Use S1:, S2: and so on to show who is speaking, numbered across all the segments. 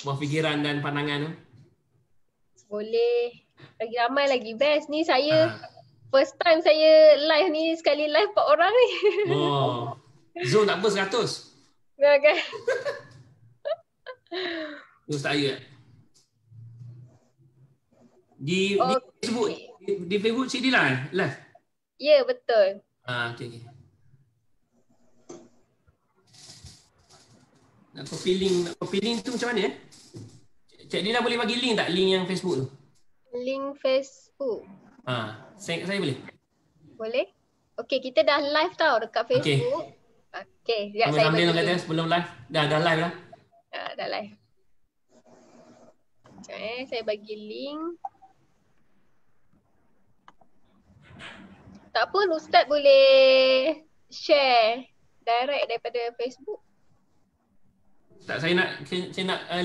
S1: buah fikiran dan pandangan tu?
S2: Boleh. Lagi ramai lagi best. Ni saya first time saya live ni, sekali live 4 orang ni.
S1: Oh. Zoom tak apa 100.
S2: Nah, kan?
S1: Ustaz Ayub. Di Facebook, di Facebook CD live.
S2: Ya, betul.
S1: Okey. Nak copy link tu macam mana? Cik Dina boleh bagi link tak? Link yang Facebook tu?
S2: Link Facebook.
S1: Saya boleh?
S2: Boleh? Okey, kita dah live tau dekat Facebook. Okey, sekejap saya bagi link.
S1: Kata sebelum live. Dah live dah.
S2: Dah live. Sekejap saya bagi link. Tak pun Ustaz boleh share direct daripada Facebook.
S1: Tak, saya nak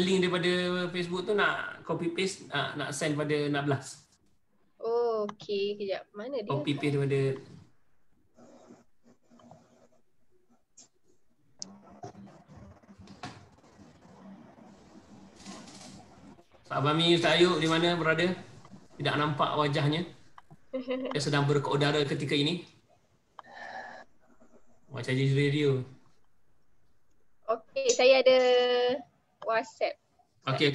S1: link daripada Facebook tu nak copy paste, nak send pada 16.
S2: Oh, okey. Kejap. Mana dia?
S1: Copy paste daripada Sahabat Ami, Ustaz Ayub di mana berada? Tidak nampak wajahnya. Dia sedang berkeudara ketika ini. Macam di radio.
S2: Okey, saya ada WhatsApp.
S1: Okey.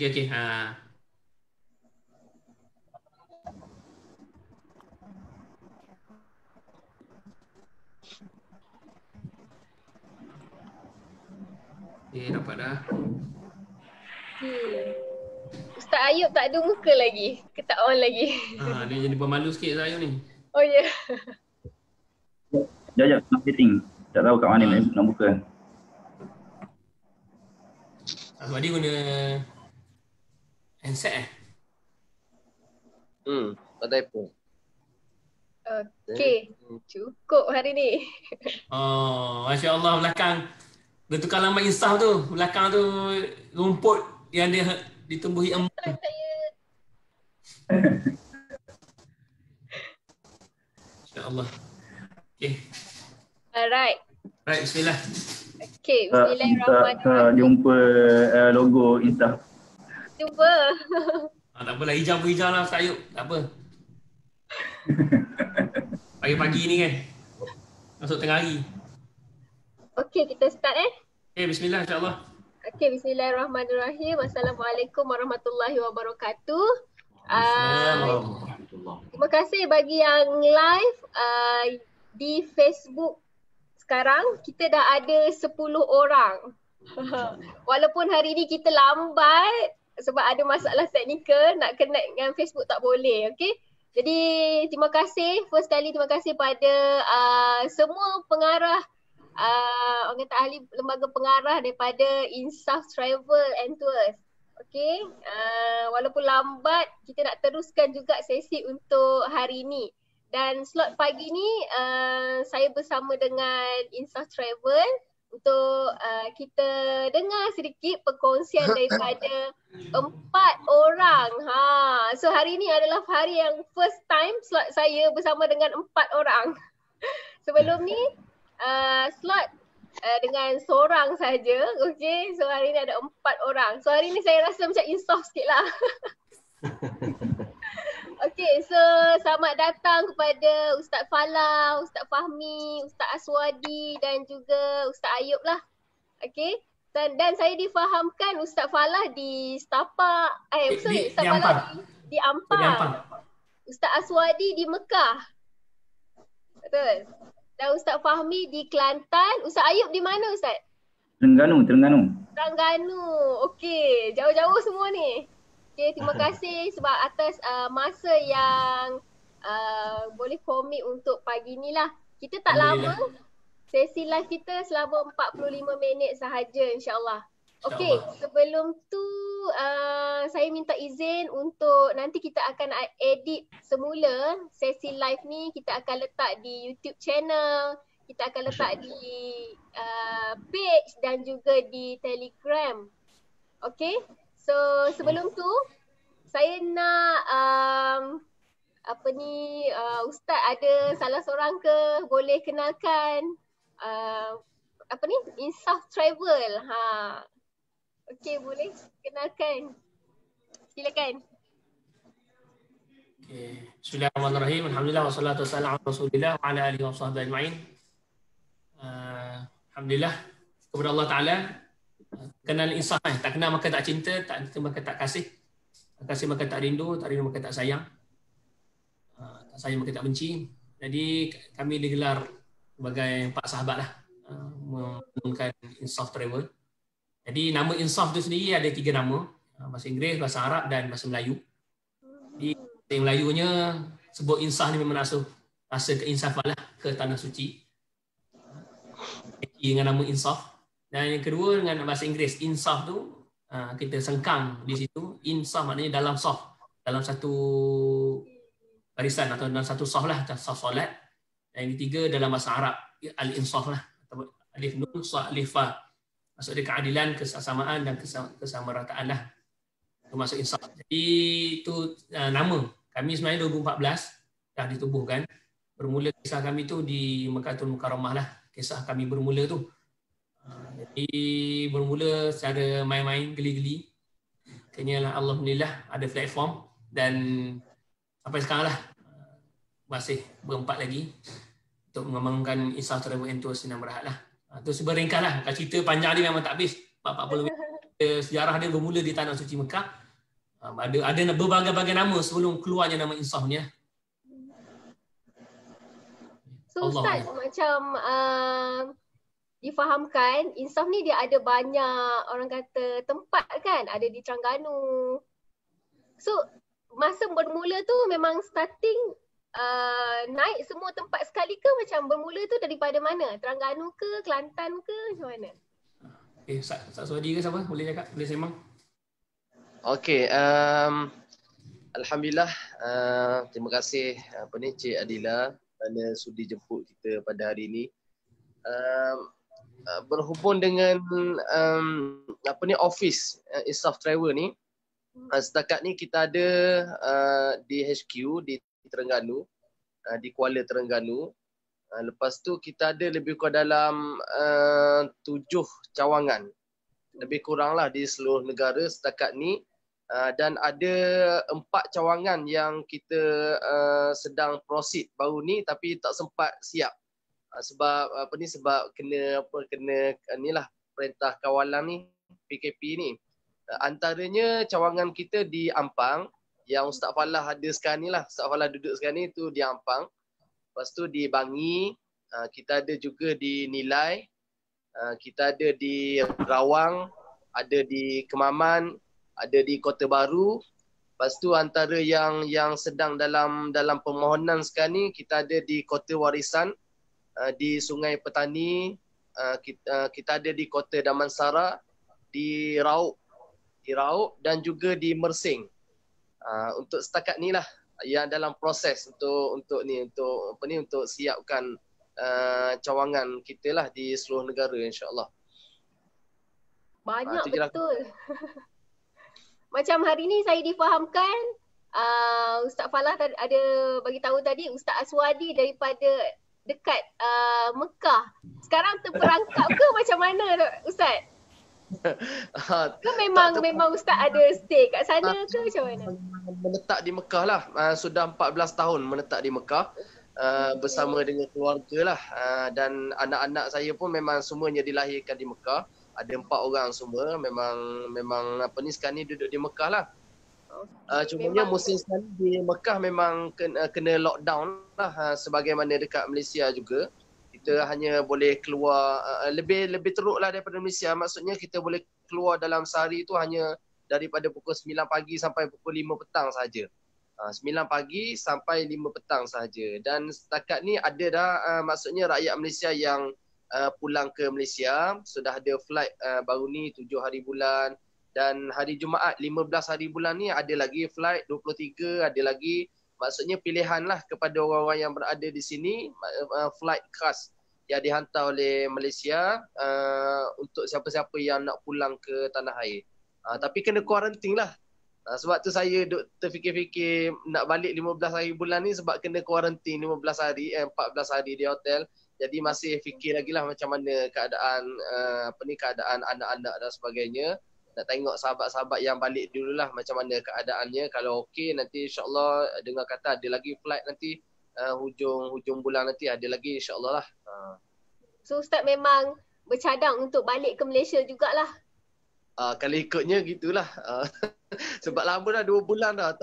S1: Dapat dah.
S2: Ustaz Ayub tak ada muka lagi. Ke tak on lagi?
S1: Dia jadi pemalu sikit Ustaz Ayub ni.
S2: Oh ya.
S3: Sekejap, nak setting. Tak tahu kat mana nak buka.
S1: Sebab dia guna handset
S4: pakai iPhone.
S2: Okey, cukup hari ni.
S1: Masya Allah, belakang bertukar lama insaf tu. Belakang tu rumput yang dia ditumbuhi embun. Masya Allah. Okey.
S2: Alright.
S1: Right, bismillah.
S2: Okey, bismillahirrahmanirrahim.
S3: Jumpa logo insaf.
S2: Jumpa.
S1: Tak apalah, hijau lah Ustaz Ayub. Tak apa. Pagi-pagi ni kan. Masuk tengah hari.
S2: Okey, kita start
S1: Okay, bismillah insyaAllah.
S2: Okey, bismillahirrahmanirrahim. Assalamualaikum warahmatullahi wabarakatuh. Terima kasih bagi yang live di Facebook sekarang. Kita dah ada 10 orang. Walaupun hari ni kita lambat sebab ada masalah teknikal, nak connect dengan Facebook tak boleh. Okey. Jadi terima kasih, first kali terima kasih pada semua pengarah, orang kata ahli lembaga pengarah daripada Insaf Travel and Tours. Okey, walaupun lambat kita nak teruskan juga sesi untuk hari ini. Dan slot pagi ni saya bersama dengan Insaf Travel untuk kita dengar sedikit perkongsian daripada 4 orang. So hari ni adalah hari yang first time slot saya bersama dengan 4 orang. Sebelum ni slot dengan seorang saja. Okey, so hari ni ada 4 orang. So hari ni saya rasa macam insaf sikit lah. Okey, so selamat datang kepada Ustaz Falah, Ustaz Fahmi, Ustaz Aswadi dan juga Ustaz Ayub lah. Okey, dan saya difahamkan Ustaz Falah di Setapak, Ustaz Falah di Ampang. Ustaz Aswadi di Mekah. Betul. Dan Ustaz Fahmi di Kelantan. Ustaz Ayub di mana Ustaz?
S3: Terengganu.
S2: Okey, jauh-jauh semua ni. Okay, terima kasih sebab atas masa yang boleh komit untuk pagi ni lah. Kita tak lama, sesi live kita selama 45 minit sahaja insyaAllah. Okay, sebelum tu saya minta izin untuk nanti kita akan edit semula sesi live ni. Kita akan letak di YouTube channel, kita akan letak di page dan juga di Telegram. Okay. So sebelum tu saya nak Ustaz ada salah seorang ke boleh kenalkan Insaf Travel. Okey, boleh kenalkan. Silakan.
S1: Okay. Bismillahirrahmanirrahim. Alhamdulillah wassalatu wassalamu ala Rasulillah wa ala alihi washabbihi ajma'in. Alhamdulillah kepada Allah Taala. Kenal insaf tak kenal maka tak cinta, tak cinta maka tak kasih. Tak kasih maka tak rindu, tak rindu maka tak sayang. Tak sayang maka tak benci. Jadi kami digelar sebagai empat sahabat lah menggunakan Insaf Travel. Jadi nama Insaf tu sendiri ada 3 nama. Bahasa Inggeris, bahasa Arab dan bahasa Melayu. Di bahasa Melayunya sebut insaf ni memang rasa keinsafan lah ke tanah suci. Dengan nama insaf. Dan yang kedua dengan bahasa Inggeris, insaf tu kita sengkang di situ. Insaf maknanya dalam saf, dalam satu barisan atau dalam satu saf lah, saf solat. Dan yang ketiga dalam bahasa Arab, al-insaf lah. Alif nun, sa, alif fa. Maksudnya keadilan, kesamaan dan kesamarataan lah. Itu maksud insaf. Jadi itu nama. Kami sebenarnya 2014 dah ditubuhkan. Bermula kisah kami tu di Mekkatul Mukarramah lah. Kisah kami bermula tu. Jadi bermula secara main-main, geli-geli. Akhirnya alhamdulillah ada platform dan sampai sekarang lah masih berempat lagi untuk mengembangkan Insaf Travel and Tours Sinar Berhad lah. Itu seberingkas lah. Kalau cerita panjang dia memang tak habis. 40 lebih. Sejarah dia bermula di Tanah Suci Mekah. Ada berbagai-bagai nama sebelum keluarnya nama Insafnya.
S2: So Ustaz, macam difahamkan Insaf ni dia ada banyak orang kata tempat kan, ada di Terengganu. So masa bermula tu memang starting naik semua tempat sekali ke macam bermula tu daripada mana? Terengganu ke, Kelantan ke, macam mana?
S1: Ustaz Suhadi ke siapa? Boleh cakap? Boleh sembang?
S4: Okey, alhamdulillah, terima kasih Cik Adila kerana sudi jemput kita pada hari ini. Berhubung dengan office Insaf Travel ni, setakat ni kita ada di HQ di Terengganu, di Kuala Terengganu. Lepas tu kita ada lebih kurang dalam 7 cawangan, lebih kuranglah di seluruh negara setakat ni. Dan ada 4 cawangan yang kita sedang proceed baru ni tapi tak sempat siap. Sebab sebab kena inilah perintah kawalan ni, PKP ni. Antaranya cawangan kita di Ampang yang Ustaz Falah ada sekarang ni lah. Ustaz Falah duduk sekarang ni tu di Ampang. Lepas tu di Bangi, kita ada juga di Nilai, kita ada di Rawang, ada di Kemaman, ada di Kota Baru. Lepas tu antara yang sedang dalam permohonan sekarang ni, kita ada di Kota Warisan, di Sungai Petani, kita ada di Kota Damansara, di Raub dan juga di Mersing. Untuk setakat ni lah yang dalam proses untuk siapkan cawangan kita lah di seluruh negara, insya-Allah.
S2: Banyak betul. Macam hari ni saya difahamkan Ustaz Falah ada bagi tahu tadi Ustaz Aswadi daripada dekat Mekah. Sekarang terperangkap ke macam mana Ustaz? Ke memang Ustaz ada stay kat sana ke macam mana?
S4: Menetap di Mekah lah. Sudah 14 tahun menetap di Mekah bersama dengan keluarga lah. Dan anak-anak saya pun memang semuanya dilahirkan di Mekah. Ada 4 orang semua memang sekarang ni duduk di Mekah lah. Cumanya musim sekarang di Mekah memang kena lockdown lah, sebagaimana dekat Malaysia juga. Kita hanya boleh keluar lebih teruk lah daripada Malaysia. Maksudnya kita boleh keluar dalam sehari tu hanya daripada pukul 9 pagi sampai pukul 5 petang sahaja. 9 pagi sampai 5 petang sahaja. Dan setakat ni ada dah maksudnya rakyat Malaysia yang pulang ke Malaysia. Sudah ada flight baru ni 7 hari bulan. Dan hari Jumaat 15 hari bulan ni ada lagi flight 23, ada lagi. Maksudnya pilihan lah kepada orang-orang yang berada di sini, flight khas yang dihantar oleh Malaysia untuk siapa-siapa yang nak pulang ke tanah air. Tapi kena kuarantin lah. Sebab tu saya terfikir-fikir nak balik 15 hari bulan ni sebab kena kuarantin 14 hari di hotel. Jadi masih fikir lagi lah macam mana keadaan keadaan anak-anak dan sebagainya. nak tengok sahabat-sahabat yang balik dululah macam mana keadaannya. Kalau okey nanti insya-Allah dengar kata ada lagi flight nanti hujung bulan nanti ada lagi insya-Allah lah.
S2: So Ustaz memang bercadang untuk balik ke Malaysia jugalah.
S4: Kalau ikutnya gitulah. Sebab lama dah 2 bulan dah.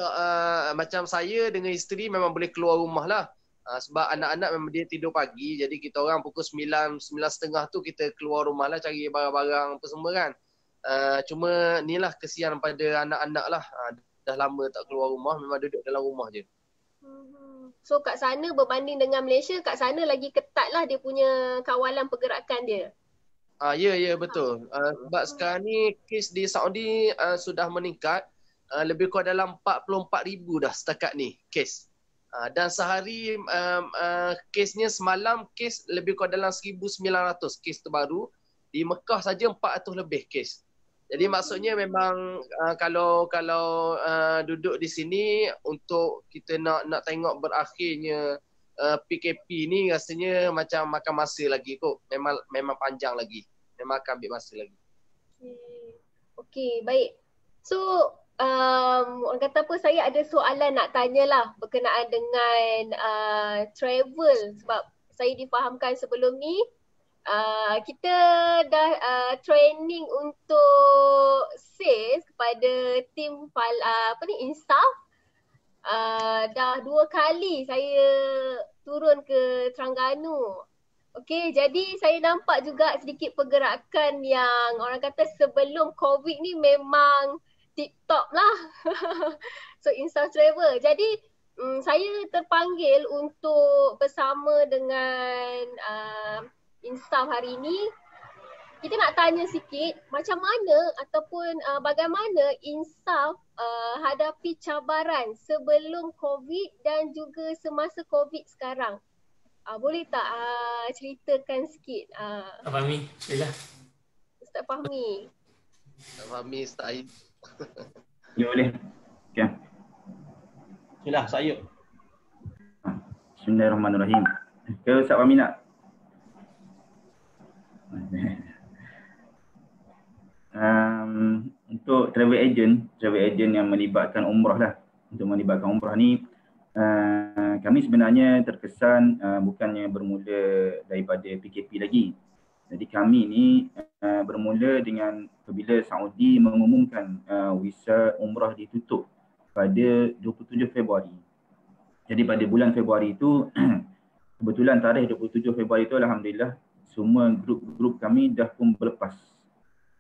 S4: Macam saya dengan isteri memang boleh keluar rumah lah. Sebab anak-anak memang dia tidur pagi. Jadi kita orang pukul 9, 9.30 tu kita keluar rumah lah cari barang-barang apa semua kan. Cuma ni lah kesian pada anak-anak lah. Dah lama tak keluar rumah, memang duduk dalam rumah je.
S2: So kat sana berbanding dengan Malaysia, kat sana lagi ketat lah dia punya kawalan pergerakan dia.
S4: Ya betul. Sebab sekarang ni kes di Saudi sudah meningkat. Lebih kurang dalam 44,000 dah setakat ni kes. Dan sehari kesnya semalam kes lebih kurang dalam 1,900 kes terbaru. Di Mekah saja 400 lebih kes. Jadi maksudnya memang kalau duduk di sini untuk kita nak tengok berakhirnya PKP ni rasanya macam makan masa lagi kot. Memang panjang lagi. Memang akan ambil masa lagi.
S2: Okey, baik. So orang kata apa, saya ada soalan nak tanyalah berkenaan dengan travel, sebab saya difahamkan sebelum ni kita dah training untuk sales kepada tim Insaf. Dah 2 kali saya turun ke Terengganu. Okey, jadi saya nampak juga sedikit pergerakan yang orang kata sebelum COVID ni memang tip-top lah. So Insaf Travel. Jadi saya terpanggil untuk bersama dengan Insaf hari ini. Kita nak tanya sikit macam mana ataupun bagaimana Insaf hadapi cabaran sebelum COVID dan juga semasa COVID sekarang. Boleh tak ceritakan sikit?
S1: Fahmi, sila.
S2: Ustaz Fahmi.
S4: Ustaz Fahmi, Ustaz Aib.
S3: Ya boleh. Okay.
S5: Sila, Sayup.
S3: Bismillahirrahmanirrahim. Ke Ustaz Fahmi nak? Untuk travel agent yang melibatkan umrah lah. Untuk melibatkan umrah ni, kami sebenarnya terkesan bukannya bermula daripada PKP lagi. Jadi kami ni bermula dengan apabila Saudi mengumumkan visa umrah ditutup pada 27 Februari. Jadi pada bulan Februari itu kebetulan tarikh 27 Februari itu alhamdulillah semua grup kami dah pun berlepas.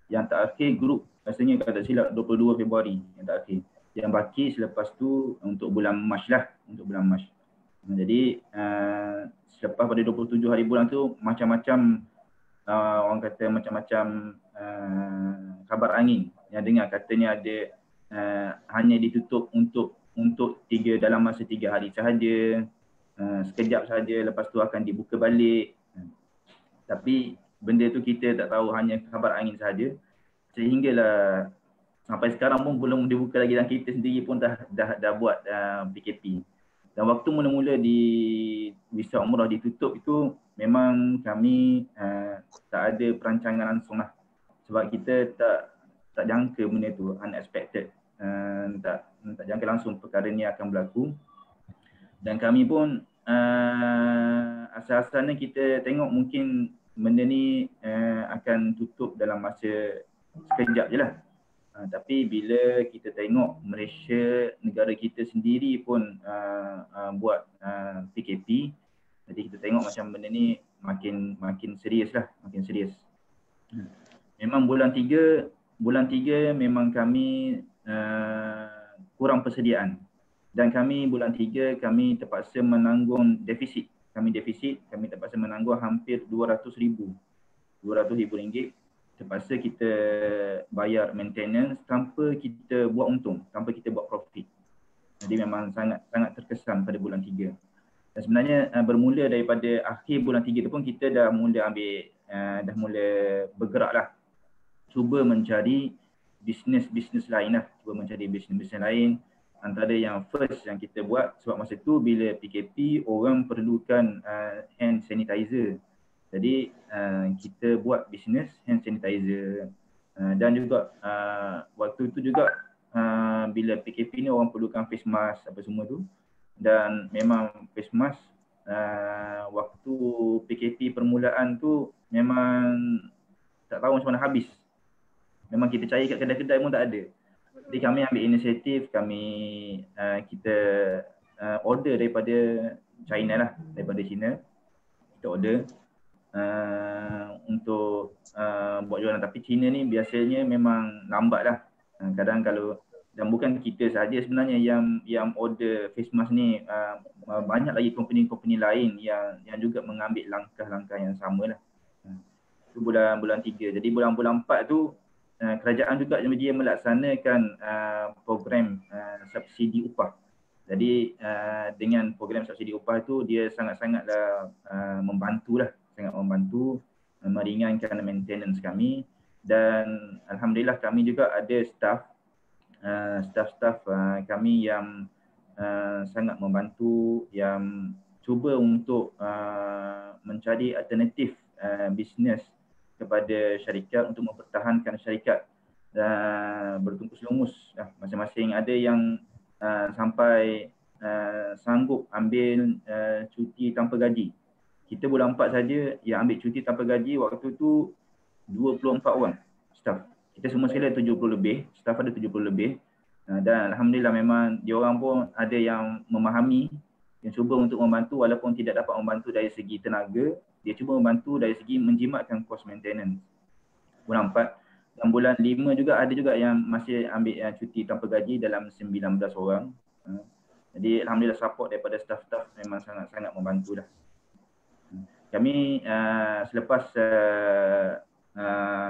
S3: Yang terakhir grup rasanya kalau tak silap 22 Februari yang terakhir. Yang baki selepas tu untuk bulan Mac lah, untuk bulan Mac. Jadi selepas pada 27 hari bulan tu macam-macam orang kata macam-macam kabar angin yang dengar katanya ada hanya ditutup untuk dalam masa 3 hari sahaja, sekejap sahaja, lepas tu akan dibuka balik. Tapi benda tu kita tak tahu, hanya kabar angin sahaja, sehinggalah sampai sekarang pun belum dibuka lagi dan kita sendiri pun dah buat PKP. Dan waktu mula-mula di visa umrah ditutup itu memang kami tak ada perancangan langsung lah. Sebab kita tak jangka benda tu, unexpected. Tak jangka langsung perkara ni akan berlaku. Dan kami pun asal-asalnya kita tengok mungkin benda ni akan tutup dalam masa sekejap je lah. Tapi bila kita tengok Malaysia, negara kita sendiri pun buat PKP, jadi kita tengok macam benda ni makin serius lah, makin serius. Memang bulan 3 memang kami kurang persediaan. Dan kami bulan 3 kami terpaksa menanggung defisit. Kami terpaksa menanggung hampir RM200,000 ringgit. Terpaksa kita bayar maintenance tanpa kita buat untung, tanpa kita buat profit. Jadi memang sangat terkesan pada bulan 3. Dan sebenarnya bermula daripada akhir bulan 3 tu pun kita dah mula bergerak lah. Cuba mencari bisnes lain lah. Antara yang first yang kita buat, sebab masa tu bila PKP orang perlukan hand sanitizer. Jadi kita buat bisnes hand sanitizer. Dan juga waktu itu juga bila PKP ni orang perlukan face mask apa semua tu, dan memang face mask waktu PKP permulaan tu memang tak tahu macam mana habis. Memang kita cari kat kedai-kedai pun tak ada. Jadi kami ambil inisiatif, kita order daripada China lah, daripada China. Kita order untuk buat jualan, tapi China ni biasanya memang lambat lah. Kadang kalau, dan bukan kita saja sebenarnya yang order face mask ni, banyak lagi company-company lain yang juga mengambil langkah-langkah yang sama lah. Itu bulan 3. Jadi bulan 4 tu kerajaan juga dia melaksanakan program subsidi upah. Jadi dengan program subsidi upah tu dia sangat-sangatlah membantu, meringankan maintenance kami. Dan alhamdulillah kami juga ada staff kami yang sangat membantu, yang cuba untuk mencari alternatif bisnes kepada syarikat untuk mempertahankan syarikat bertungkus lumus. Masing-masing ada yang sampai sanggup ambil cuti tanpa gaji. Kita bulan 4 saja yang ambil cuti tanpa gaji waktu tu 24 orang staff. Kita semua sekali 70 lebih, staff ada 70 lebih. Dan alhamdulillah memang diorang pun ada yang memahami, yang cuba untuk membantu walaupun tidak dapat membantu dari segi tenaga, dia cuba membantu dari segi menjimatkan kos maintenance. Bulan 4 dan bulan 5 juga ada juga yang masih ambil cuti tanpa gaji dalam 19 orang. Jadi alhamdulillah support daripada staff-staff memang sangat-sangat membantu dah. Kami selepas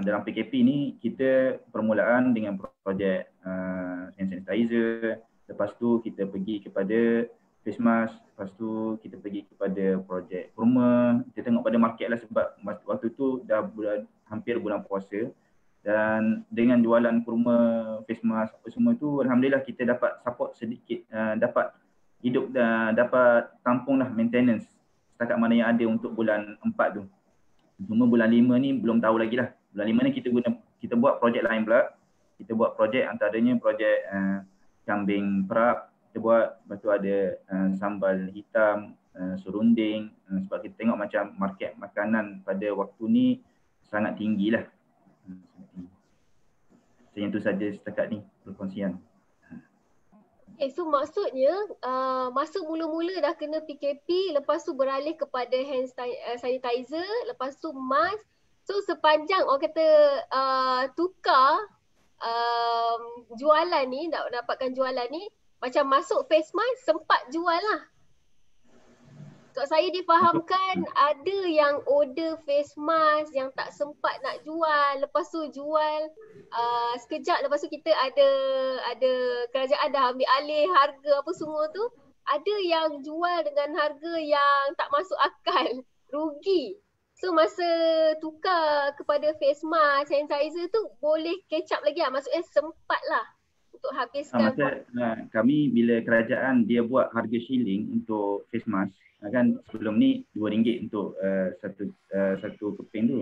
S3: dalam PKP ni kita permulaan dengan projek hand sanitizer, lepas tu kita pergi kepada face mask, lepas tu kita pergi kepada projek kurma. Kita tengok pada market lah sebab waktu tu dah hampir bulan puasa, dan dengan jualan kurma, face mask apa semua tu alhamdulillah kita dapat support sedikit, dapat hidup, dapat tampung lah maintenance setakat mana yang ada untuk bulan 4 tu. Cuma bulan 5 ni belum tahu lagi lah. Bulan 5 ni kita buat projek lain pula. Kita buat projek antaranya projek kambing perap. Kita buat, lepas tu ada sambal hitam, serunding. Sebab kita tengok macam market makanan pada waktu ni sangat tinggi lah. Yang tu saja setakat ni perkongsian.
S2: So maksudnya masa mula-mula dah kena PKP, lepas tu beralih kepada hand sanitizer, lepas tu mask. So sepanjang orang kata tukar jualan ni, dapatkan jualan ni, macam masuk face mask sempat jual lah. Untuk saya difahamkan ada yang order face mask yang tak sempat nak jual, lepas tu jual sekejap, lepas tu kita ada kerajaan dah ambil alih harga apa semua tu. Ada yang jual dengan harga yang tak masuk akal, rugi. So masa tukar kepada face mask, sanitizer tu boleh catch up lagi lah, maksudnya sempat lah untuk habiskan.
S3: Kami bila kerajaan dia buat harga shilling untuk face mask, kan sebelum ni RM2 untuk satu keping tu.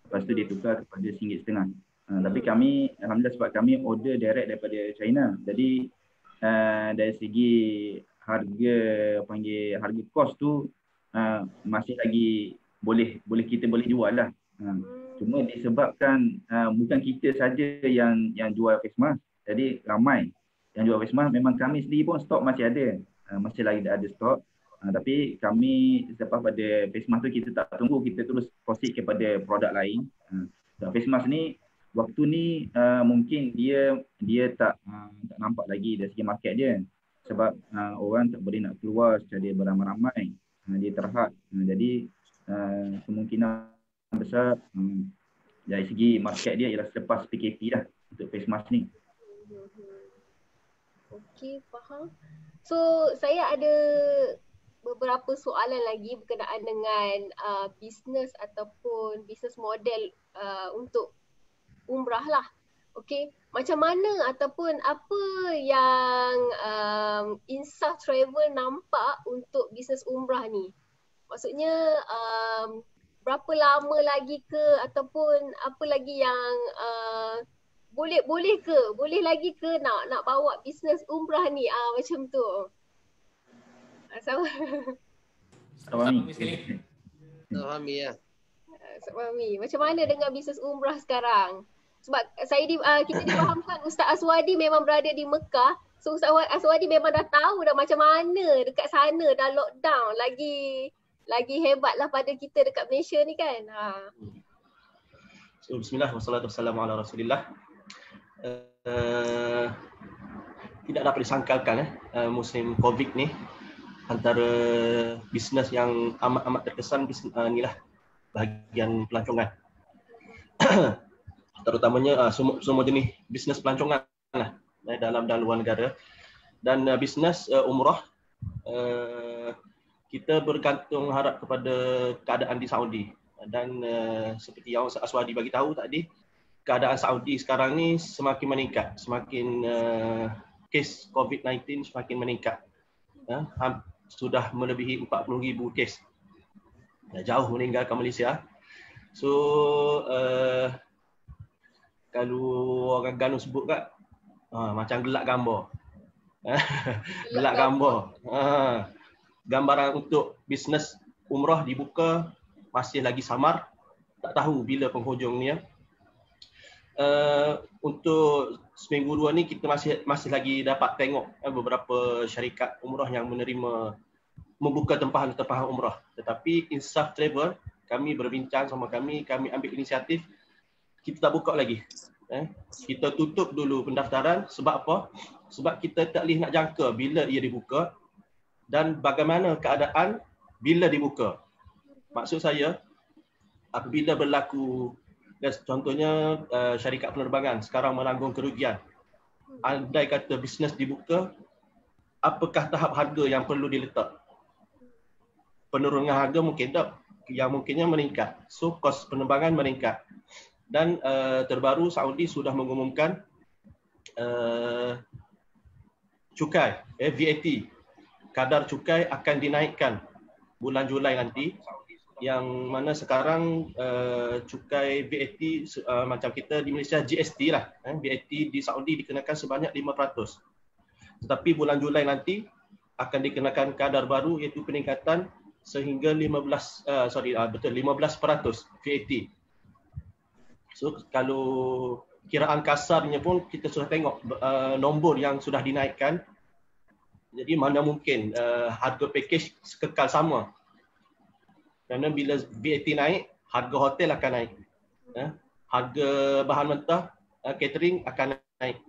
S3: Lepas tu dia tukar kepada RM1.50. Tapi kami alhamdulillah sebab kami order direct daripada China. Jadi dari segi harga kos tu masih lagi kita boleh jual lah. Cuma disebabkan bukan kita saja yang jual face mask. Jadi ramai yang jual face mask, memang kami sendiri pun stok masih ada. Masih lagi ada stok. Tapi kami selepas pada face mask tu kita tak tunggu, kita terus proceed kepada produk lain. Face mask ni waktu ni mungkin dia tak nampak lagi dari segi market dia, sebab orang tak boleh nak keluar secara beramai-ramai, dia terhad. Jadi kemungkinan besar dari segi market dia ialah selepas PKP lah untuk face mask ni.
S2: Okey, faham. So saya ada beberapa soalan lagi berkenaan dengan bisnes ataupun bisnes model untuk umrah lah. Okey, macam mana ataupun apa yang Insaf Travel nampak untuk bisnes umrah ni? Maksudnya berapa lama lagi ke ataupun apa lagi yang boleh lagi ke nak bawa bisnes umrah ni macam tu. Sama.
S3: Fahmi
S1: sekali.
S4: Fahmi ya.
S2: Fahmi. Macam mana dengan bisnes umrah sekarang? Sebab kita difahamkan Ustaz Aswadi memang berada di Mekah. So Ustaz Aswadi memang dah tahu dah macam mana dekat sana dah lockdown. Lagi hebatlah pada kita dekat Malaysia ni kan.
S5: So, bismillah wassalatu wassalamu ala Rasulillah. Tidak dapat disangkalkan musim Covid ni antara bisnes yang amat terkesan inilah bahagian pelancongan. Terutamanya semua jenis bisnes pelancongan lah dalam dan luar negara. Dan bisnes umrah kita bergantung harap kepada keadaan di Saudi. Dan seperti yang Aswadi bagi tahu tadi, keadaan Saudi sekarang ni semakin meningkat, semakin kes COVID-19 semakin meningkat. Sudah melebihi 40,000 kes. Jauh meninggalkan Malaysia. So kalau orang Ganu sebut kat macam gelak gambar. Gelak gambar. Gambaran untuk bisnes umrah dibuka masih lagi samar. Tak tahu bila penghujungnya. Untuk seminggu dua ni kita masih lagi dapat tengok beberapa syarikat umrah yang membuka tempahan umrah. Tetapi Insaf Travel, kami berbincang sama kami ambil inisiatif, kita tak buka lagi. Kita tutup dulu pendaftaran. Sebab apa? Sebab kita tak boleh nak jangka bila ia dibuka dan bagaimana keadaan bila dibuka. Maksud saya, apabila berlaku, contohnya syarikat penerbangan sekarang menanggung kerugian. Andai kata bisnes dibuka, apakah tahap harga yang perlu diletak? Penurunan harga mungkin tak, yang mungkinnya meningkat. So kos penerbangan meningkat. Dan terbaru Saudi sudah mengumumkan cukai, VAT, kadar cukai akan dinaikkan bulan Julai nanti. Yang mana sekarang cukai VAT macam kita di Malaysia GST lah, VAT di Saudi dikenakan sebanyak 5%. Tetapi bulan Julai nanti akan dikenakan kadar baru iaitu peningkatan sehingga 15% VAT. So kalau kiraan kasarnya pun kita sudah tengok nombor yang sudah dinaikkan. Jadi mana mungkin harga package kekal sama. Kerana bila VAT naik, harga hotel akan naik. Harga bahan mentah, catering akan naik.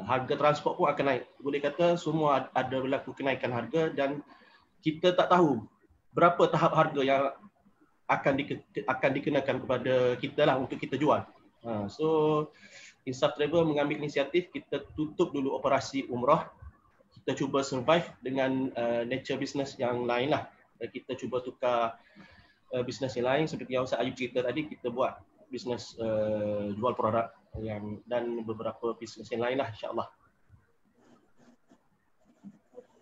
S5: Harga transport pun akan naik. Boleh kata semua ada berlaku kenaikan harga dan kita tak tahu berapa tahap harga yang akan dikenakan kepada kita lah untuk kita jual. So Insaf Travel mengambil inisiatif, kita tutup dulu operasi umrah. Kita cuba survive dengan nature business yang lain lah. Kita cuba tukar bisnes yang lain seperti yang Ustaz Ayub cerita tadi, kita buat bisnes jual produk dan beberapa bisnes yang lain lah insyaAllah.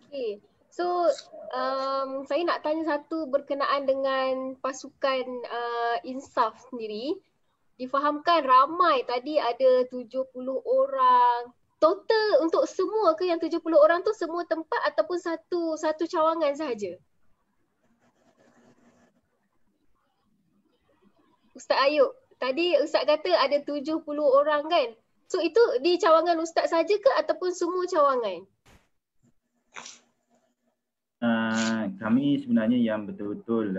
S2: Okay. So saya nak tanya satu berkenaan dengan pasukan Insaf sendiri. Difahamkan ramai tadi ada 70 orang. Total untuk semua ke yang 70 orang tu semua tempat ataupun satu cawangan sahaja? Ustaz Ayub, tadi Ustaz kata ada 70 orang kan? So itu di cawangan Ustaz saja ke ataupun semua cawangan?
S3: Kami sebenarnya yang betul-betul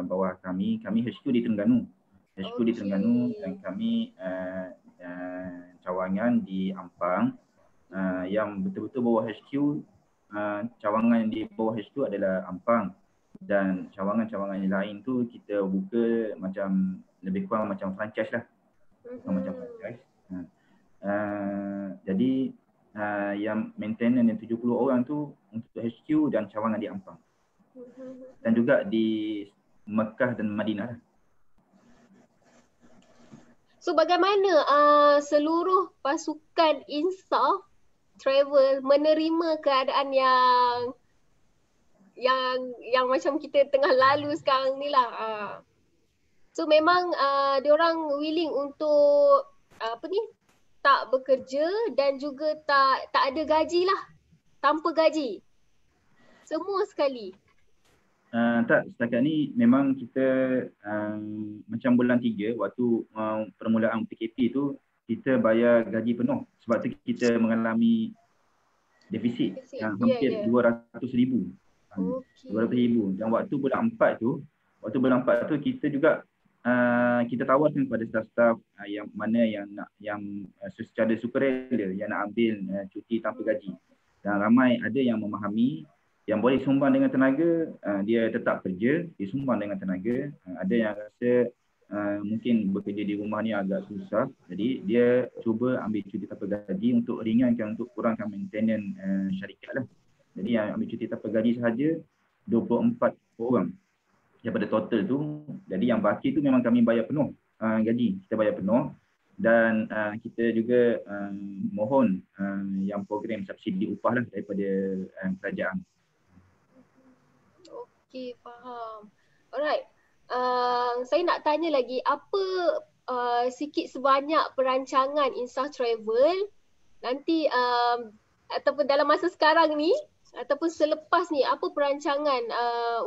S3: bawah kami HQ di Terengganu. HQ di Terengganu dan kami cawangan di Ampang. Yang betul-betul bawah HQ, cawangan di bawah HQ adalah Ampang. Dan cawangan-cawangan yang lain tu kita buka macam lebih kurang macam franchise lah. Macam franchise. Jadi yang maintenance yang 70 orang tu untuk HQ dan cawangan di Ampang. Dan juga di Mekah dan Madinah lah.
S2: So bagaimana seluruh pasukan Insaf Travel menerima keadaan yang macam kita tengah lalu sekarang ni lah? So memang diorang willing untuk tak bekerja dan juga tak ada gaji lah. Tanpa gaji. Semua sekali.
S3: Tak, setakat ni memang kita macam bulan 3 waktu permulaan PKP tu kita bayar gaji penuh sebab tu kita mengalami defisit yang hampir 200,000. 200,000 dan waktu bulan 4 tu kita juga kita tawarkan kepada staf-staf yang mana yang secara sukarela yang nak ambil cuti tanpa gaji, dan ramai ada yang memahami yang boleh sumbang dengan tenaga, dia tetap kerja, dia sumbang dengan tenaga. Ada yang rasa mungkin bekerja di rumah ni agak susah, jadi dia cuba ambil cuti tanpa gaji untuk ringankan, untuk kurangkan maintenance syarikat lah. Jadi yang ambil cuti tanpa gaji sahaja 24 orang daripada total tu. Jadi yang baki tu memang kami bayar penuh gaji, kita bayar penuh. Dan kita juga mohon yang program subsidi upah lah daripada kerajaan.
S2: Okey, faham. Alright. Saya nak tanya lagi, apa sikit sebanyak perancangan Insaf Travel nanti ataupun dalam masa sekarang ni ataupun selepas ni, apa perancangan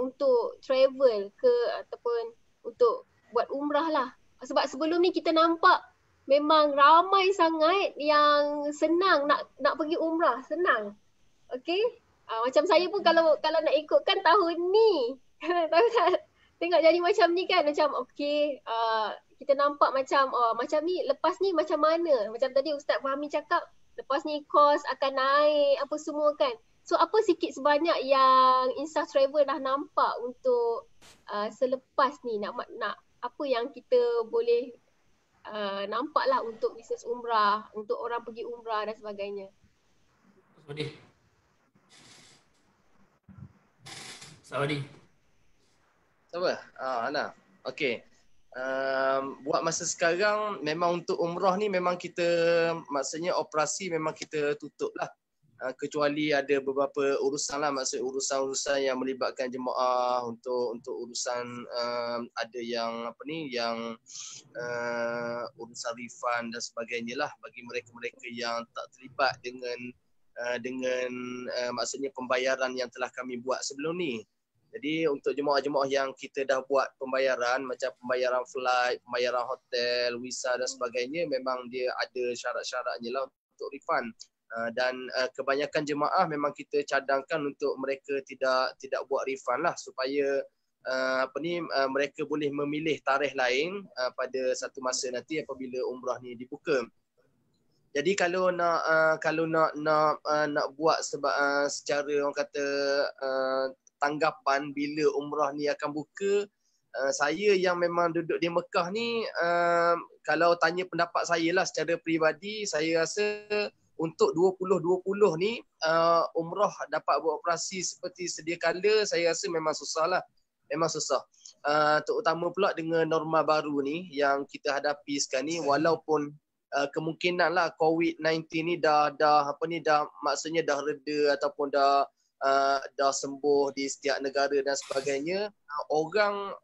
S2: untuk travel ke ataupun untuk buat umrah lah. Sebab sebelum ni kita nampak memang ramai sangat yang senang nak pergi umrah, senang. Okey? Macam saya pun kalau nak ikutkan tahun ni, tengok jadi macam ni kan, macam okey, kita nampak macam macam ni, lepas ni macam mana. Macam tadi Ustaz Fahmi cakap, lepas ni kos akan naik apa semua kan. So apa sikit sebanyak yang Insaf Travel dah nampak untuk selepas ni, nak apa yang kita boleh nampak lah untuk bisnes umrah, untuk orang pergi umrah dan sebagainya.
S1: Saudi.
S4: Siapa? Ana. Okey. Buat masa sekarang memang untuk umrah ni memang kita, maksudnya operasi memang kita tutup lah. Kecuali ada beberapa urusan lah, maksud urusan-urusan yang melibatkan jemaah untuk urusan ada yang yang urusan refund dan sebagainya lah bagi mereka-mereka yang tak terlibat dengan maksudnya pembayaran yang telah kami buat sebelum ni. Jadi untuk jemaah-jemaah yang kita dah buat pembayaran macam pembayaran flight, pembayaran hotel, visa dan sebagainya, memang dia ada syarat-syaratnya lah untuk refund. Dan kebanyakan jemaah memang kita cadangkan untuk mereka tidak buat refund lah, supaya mereka boleh memilih tarikh lain pada satu masa nanti apabila umrah ni dibuka. Jadi kalau nak buat secara orang kata tanggapan bila umrah ni akan buka, saya yang memang duduk di Mekah ni, kalau tanya pendapat saya lah secara peribadi, saya rasa untuk 2020 ni umrah dapat beroperasi seperti sedia kala, saya rasa memang susah lah. Memang susah. Terutama pula dengan norma baru ni yang kita hadapi sekarang ni, walaupun kemungkinan lah COVID-19 ni dah maksudnya dah reda ataupun dah sembuh di setiap negara dan sebagainya, orang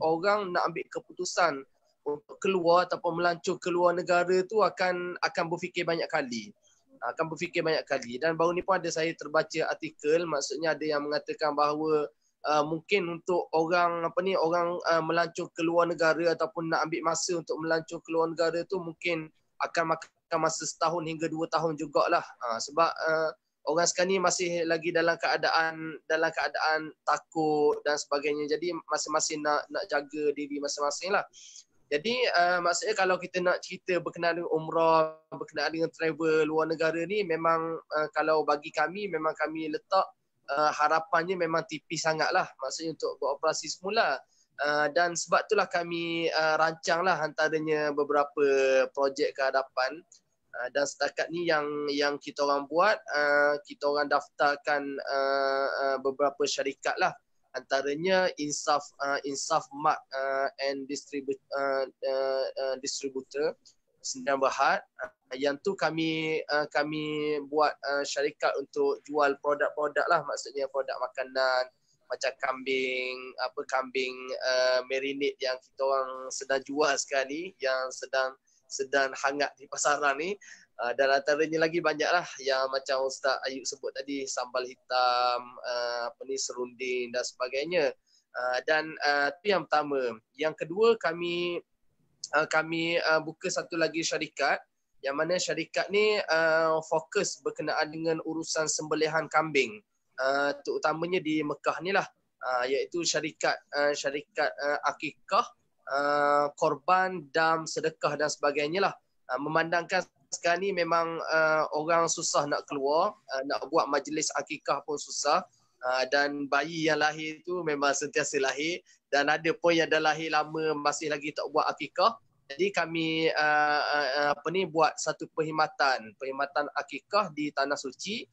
S4: orang nak ambil keputusan untuk keluar ataupun melancong keluar negara tu akan berfikir banyak kali. Dan baru ni pun ada saya terbaca artikel, maksudnya ada yang mengatakan bahawa mungkin untuk orang melancong keluar negara ataupun nak ambil masa untuk melancong keluar negara tu mungkin akan makan masa 1 tahun hingga 2 tahun jugalah. Sebab orang sekarang ni masih lagi dalam keadaan takut dan sebagainya. Jadi masing-masing nak jaga diri masing-masing lah. Jadi maksudnya kalau kita nak cerita berkenaan dengan umrah, berkenaan dengan travel luar negara ni, memang kalau bagi kami, memang kami letak harapannya memang tipis sangat lah, maksudnya untuk beroperasi semula. Dan sebab itulah kami rancanglah antaranya beberapa projek ke hadapan. Dan setakat ni yang kita orang buat, kita orang daftarkan beberapa syarikat lah. Antaranya Insaf Mart and Distributor Sdn Bhd. Yang tu kami buat syarikat untuk jual produk-produk lah, maksudnya produk makanan, macam kambing marinate yang kita orang sedang jual sekarang ni, yang sedang hangat di pasaran ni. Dan antaranya lagi banyaklah yang macam Ustaz Ayub sebut tadi, sambal hitam, serunding dan sebagainya. Dan itu yang pertama. Yang kedua, kami buka satu lagi syarikat, yang mana syarikat ni fokus berkenaan dengan urusan sembelihan kambing, terutamanya di Mekah ni lah, iaitu syarikat akikah, korban, dam, sedekah dan sebagainya lah. Memandangkan sekarang ni memang orang susah nak keluar, nak buat majlis akikah pun susah, dan bayi yang lahir tu memang sentiasa lahir, dan ada pun yang dah lahir lama masih lagi tak buat akikah. Jadi kami buat satu perkhidmatan akikah di Tanah Suci,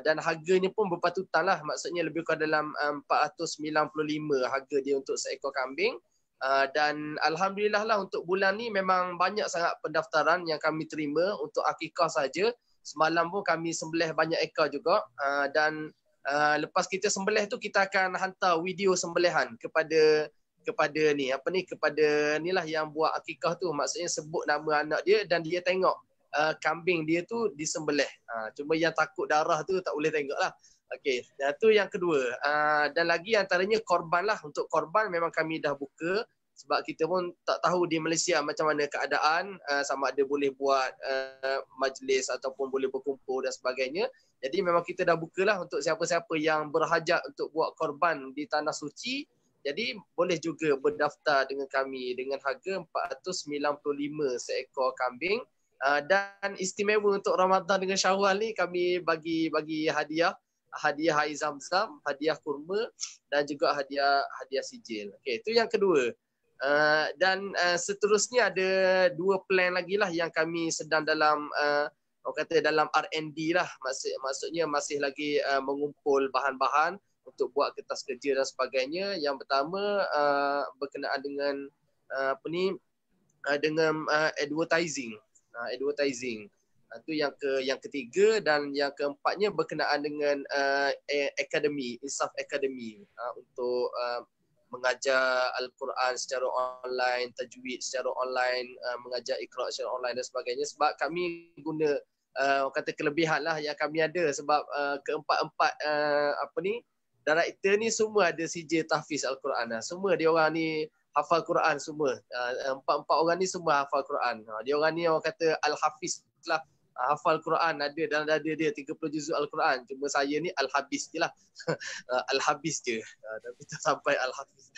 S4: dan harganya pun berpatutan lah, maksudnya lebih kurang dalam 495 harga dia untuk seekor kambing. Dan alhamdulillah lah untuk bulan ni memang banyak sangat pendaftaran yang kami terima untuk akikah saja. Semalam pun kami sembelih banyak ekor juga, dan lepas kita sembelih tu kita akan hantar video sembelihan kepada nilah yang buat akikah tu, maksudnya sebut nama anak dia dan dia tengok kambing dia tu disembelih. Cuma yang takut darah tu tak boleh tengok lah. Okey, itu yang kedua. Dan lagi antaranya korban lah. Untuk korban memang kami dah buka, sebab kita pun tak tahu di Malaysia macam mana keadaan, sama ada boleh buat majlis ataupun boleh berkumpul dan sebagainya. Jadi memang kita dah buka lah untuk siapa-siapa yang berhajat untuk buat korban di Tanah Suci. Jadi boleh juga berdaftar dengan kami dengan harga 495 seekor kambing. Dan istimewa untuk Ramadan dengan Syawal ni, kami bagi hadiah air zam-zam, hadiah kurma dan juga hadiah sijil. Okey, itu yang kedua. Dan seterusnya ada 2 plan lagi lah yang kami sedang dalam dalam R&D lah. Maksudnya masih lagi mengumpul bahan-bahan untuk buat kertas kerja dan sebagainya. Yang pertama berkenaan dengan dengan advertising. Itu yang ketiga, dan yang keempatnya berkenaan dengan akademi, Insaf Academy, untuk mengajar Al-Quran secara online, tajwid secara online, mengajar Iqra secara online dan sebagainya. Sebab kami guna kelebihan lah yang kami ada, sebab keempat-empat director ni semua ada sijil tahfiz Al-Quran. Semua dia orang ni hafal Quran semua. Empat orang ni semua hafal Quran. Dia orang ni orang kata Al-Hafiz lah. Hafal Quran ada dalam dada dia 30 juzuk Al-Quran. Cuma saya ni Al-Habis je lah. Al-Habis je. Tapi tak sampai Al-Hafiz.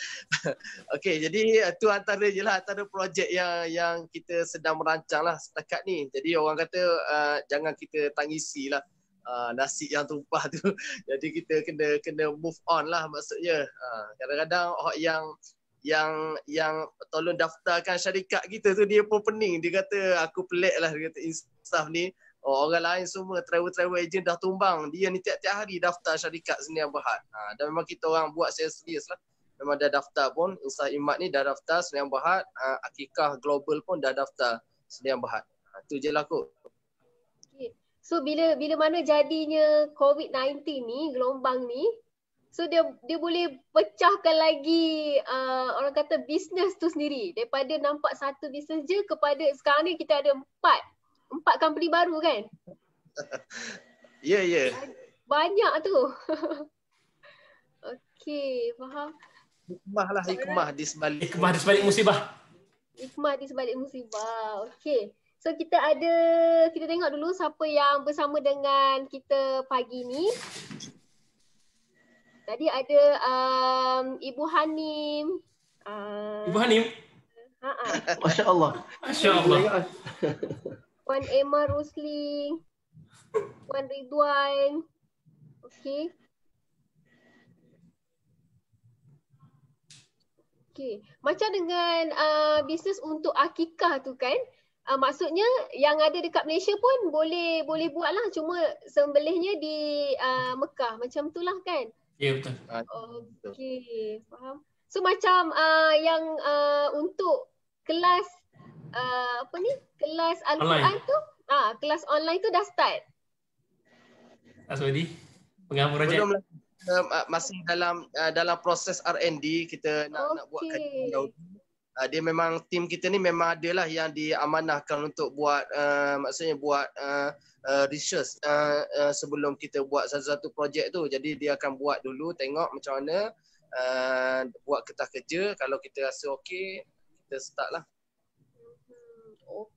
S4: Okey, jadi itu antara projek yang kita sedang merancang lah setakat ni. Jadi orang kata jangan kita tangisi lah nasi yang tumpah tu. Jadi kita kena move on lah maksudnya. Kadang-kadang yang tolong daftarkan syarikat kita tu dia pun pening. Dia kata aku pelik lah, dia kata Insaf ni orang lain semua travel agent dah tumbang, dia ni tiap-tiap hari daftar syarikat Sdn Bhd. Dan memang kita orang buat serius lah. Memang dah daftar pun, Insaf Imat ni dah daftar Sdn Bhd, Akikah Global pun dah daftar Sdn Bhd. Itu je lah kot.
S2: Okay. So bila mana jadinya COVID-19 ni, gelombang ni, so dia boleh pecahkan lagi orang kata bisnes tu sendiri. Daripada nampak satu bisnes je kepada sekarang ni kita ada empat company baru kan?
S4: Ya.
S2: Banyak tu. Okey, faham.
S4: Hikmah di sebalik
S1: musibah.
S2: Hikmah di sebalik musibah. Okey. So kita tengok dulu siapa yang bersama dengan kita pagi ni. Tadi ada Ibu Hanim.
S1: Ibu Hanim.
S5: Masya Allah.
S2: Puan Emma Rusli. Puan Ridwan. Okey. Macam dengan bisnes untuk akikah tu kan, maksudnya yang ada dekat Malaysia pun boleh buat lah, cuma sembelihnya di Mekah macam tu lah kan?
S1: Ya, betul.
S2: Okey, faham. So macam yang untuk kelas kelas Al-Quran tu, kelas online tu dah start?
S1: Aswadi, pengampu projek.
S4: masih dalam proses R&D, kita nak buat kajian dahulu. Dia memang tim kita ni memang adalah yang diamanahkan untuk buat maksudnya buat research sebelum kita buat satu-satu projek tu. Jadi dia akan buat dulu, tengok macam mana, buat kertas kerja. Kalau kita rasa okey, kita start lah.